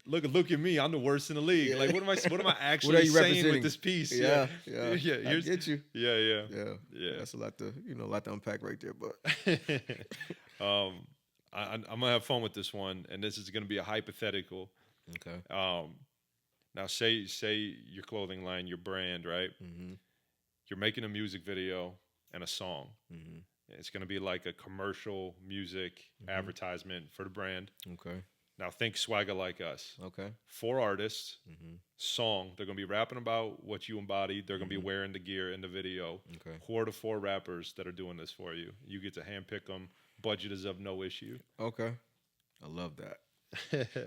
S3: like look at me, I'm the worst in the league. Like what am I actually
S4: what are you
S3: saying
S4: representing
S3: with this piece?
S4: Yeah.
S3: I
S4: get you.
S3: Yeah.
S4: That's a lot to unpack right there, but
S3: I'm gonna have fun with this one, and this is gonna be a hypothetical.
S4: Okay.
S3: Now say your clothing line, your brand, right?
S4: Mm-hmm.
S3: You're making a music video and a song.
S4: Mm-hmm.
S3: It's gonna be like a commercial music advertisement for the brand.
S4: Okay.
S3: Now think Swagger Like Us.
S4: Okay.
S3: 4 artists,
S4: Mm-hmm.
S3: song. They're gonna be rapping about what you embody. They're gonna be wearing the gear in the video.
S4: Okay.
S3: Who are the 4 rappers that are doing this for you? You get to handpick them. Budget is of no issue.
S4: Okay. I love that.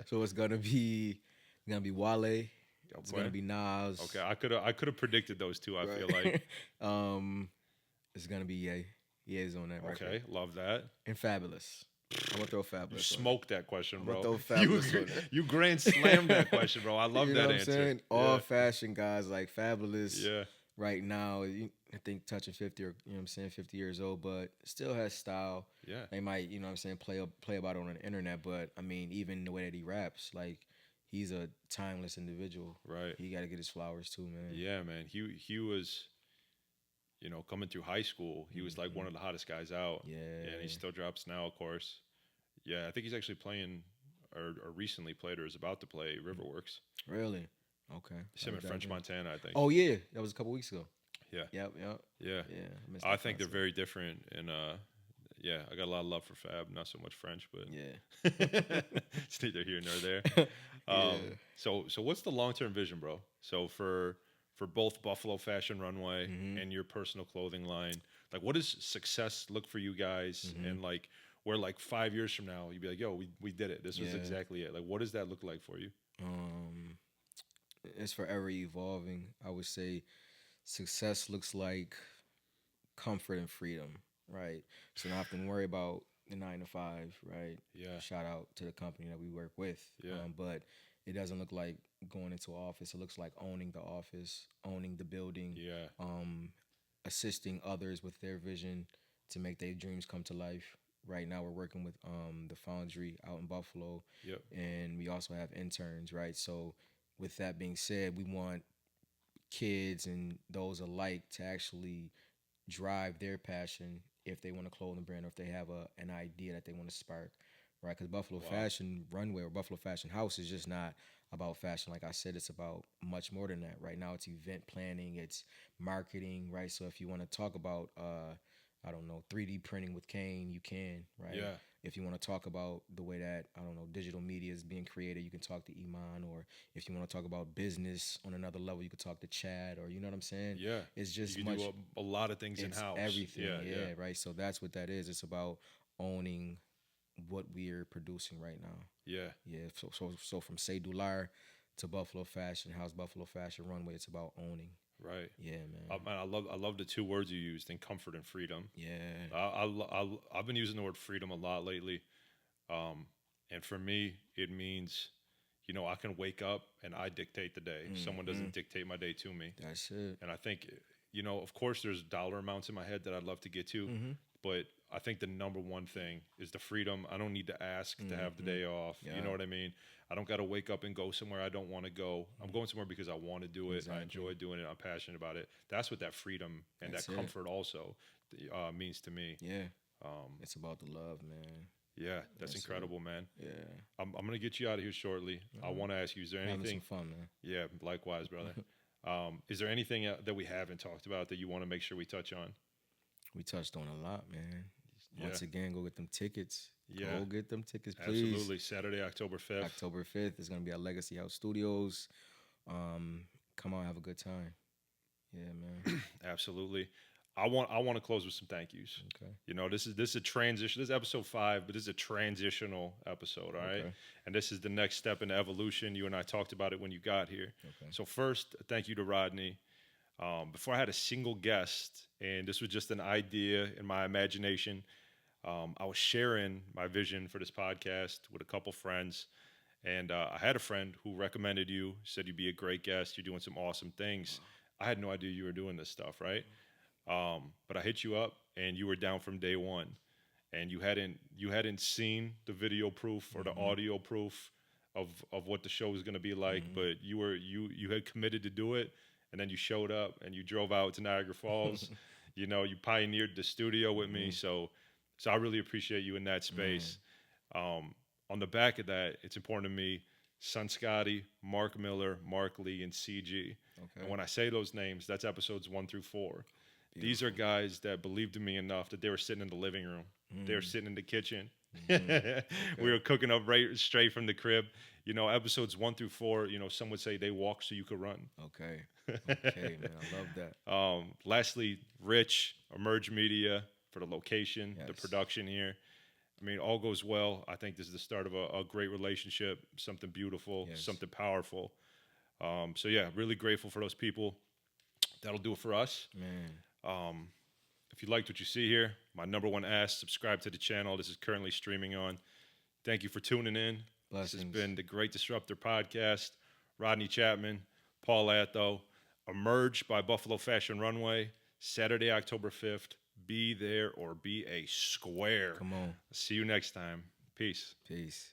S4: So it's gonna be Wale. It's gonna be Nas.
S3: Okay, I could have predicted those two. I feel like.
S4: It's gonna be Ye. Ye's on that record.
S3: Okay, love that.
S4: And Fabulous. I'm gonna throw Fabulous.
S3: You smoked that question, bro.
S4: I'm gonna throw Fabulous on there.
S3: You grand slammed that question, bro. I love
S4: you
S3: that
S4: know what
S3: answer.
S4: I'm saying? All fashion guys like Fabulous.
S3: Yeah.
S4: Right now, I think touching 50 or 50 years old, but still has style.
S3: Yeah.
S4: They might, play about it on the internet, but I mean, even the way that he raps, like he's a timeless individual.
S3: Right.
S4: He got to get his flowers too, man.
S3: Yeah, man. He was, coming through high school, he was like one of the hottest guys out.
S4: Yeah.
S3: And he still drops now, of course. Yeah, I think he's actually playing, or recently played, or is about to play Riverworks.
S4: Really? Okay.
S3: Him and French Montana, I think.
S4: Oh yeah, that was a couple weeks ago.
S3: Yeah.
S4: Yep.
S3: Yeah. I think they're very different, and I got a lot of love for Fab, not so much French, but it's neither here nor there. So what's the long-term vision, bro? So for both Buffalo Fashion Runway and your personal clothing line, like what does success look for you guys, and like where like 5 years from now you'd be like, yo, we did it. This was exactly it. Like what does that look like for you?
S4: It's forever evolving. I would say success looks like comfort and freedom, right? So not have to worry about the 9 to 5, right?
S3: Yeah.
S4: Shout out to the company that we work with.
S3: Yeah.
S4: But it doesn't look like going into an office. It looks like owning the office, owning the building.
S3: Yeah.
S4: Assisting others with their vision to make their dreams come to life. Right now we're working with the Foundry out in Buffalo.
S3: Yep.
S4: And we also have interns, right? So with that being said, we want kids and those alike to actually drive their passion if they want to clone the brand or if they have an idea that they want to spark, right? Because Buffalo Fashion Runway or Buffalo Fashion House is just not about fashion. Like I said, it's about much more than that. Right now it's event planning, it's marketing, right? So if you want to talk about, 3D printing with Kane, you can, right?
S3: Yeah.
S4: If you want to talk about the way that, digital media is being created, you can talk to Iman. Or if you want to talk about business on another level, you could talk to Chad, or you know what I'm saying?
S3: Yeah.
S4: It's just
S3: you
S4: much.
S3: do a lot of things in-house.
S4: Everything, right? So that's what that is. It's about owning what we're producing right now.
S3: Yeah.
S4: Yeah. So from Say Dular to Buffalo Fashion House, Buffalo Fashion Runway, it's about owning.
S3: Right.
S4: Yeah, man.
S3: Man, I love the two words you used, in comfort and freedom.
S4: Yeah.
S3: I've been using the word freedom a lot lately, and for me, it means, I can wake up and I dictate the day. Someone doesn't dictate my day to me.
S4: That's it.
S3: And I think, of course, there's dollar amounts in my head that I'd love to get to, but I think the number one thing is the freedom. I don't need to ask to have the day off.
S4: Yeah.
S3: You know what I mean? I don't got to wake up and go somewhere I don't want to go. I'm going somewhere because I want to do it.
S4: Exactly.
S3: I enjoy doing it. I'm passionate about it. That's what that freedom and
S4: That's
S3: that
S4: it.
S3: comfort also means to me.
S4: Yeah. It's about the love, man.
S3: Yeah, that's
S4: That's
S3: incredible, man.
S4: Yeah.
S3: I'm going to get you out of here shortly. I want to ask you, is there
S4: Having
S3: anything?
S4: some fun, man.
S3: Yeah, likewise, brother. Is there anything that we haven't talked about that you want to make sure we touch on?
S4: We touched on a lot, man.
S3: Yeah.
S4: Once again, go get them tickets.
S3: Yeah.
S4: Go get them tickets, please.
S3: Absolutely. Saturday, October 5th.
S4: October 5th is going to be at Legacy House Studios. Come on, have a good time. Yeah, man.
S3: Absolutely. I want to close with some thank yous.
S4: Okay.
S3: This is a transition. This is episode 5, but this is a transitional episode, all right?
S4: Okay.
S3: And this is the next step in the evolution. You and I talked about it when you got here.
S4: Okay.
S3: So first, thank you to Rodney. Before I had a single guest, and this was just an idea in my imagination, I was sharing my vision for this podcast with a couple friends, and I had a friend who recommended you, said you'd be a great guest. You're doing some awesome things. I had no idea you were doing this stuff, right? But I hit you up, and you were down from day one, and you hadn't seen the video proof or the audio proof of what the show was going to be like, but you had committed to do it, and then you showed up and you drove out to Niagara Falls. You pioneered the studio with me, so I really appreciate you in that space. On the back of that, it's important to me, Son Scotty, Mark Miller, Mark Lee, and CG.
S4: Okay.
S3: And when I say those names, that's episodes 1 through 4. These are guys that believed in me enough that they were sitting in the living room. They were sitting in the kitchen. We were cooking up right straight from the crib. Episodes 1 through 4, some would say they walk so you could run.
S4: Okay. Okay, man. I love that.
S3: Lastly, Rich, Emerge Media for the location, the
S4: Yes.
S3: production here. I mean, all goes well. I think this is the start of a great relationship, something beautiful,
S4: Yes.
S3: something powerful. So yeah, really grateful for those people. That'll do it for us.
S4: Man.
S3: If you liked what you see here, my number one ask, subscribe to the channel. This is currently streaming on. Thank you for tuning in. This has
S4: Blessings.
S3: been the Great Disruptor Podcast. Rodney Chatmon, Paul Athoe. Emerge by Buffalo Fashion Runway. Saturday, October 5th. Be there or be a square.
S4: Come on.
S3: See you next time. Peace.
S4: Peace.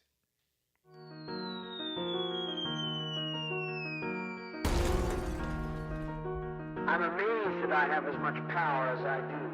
S2: I'm amazed that I have as much power as I do.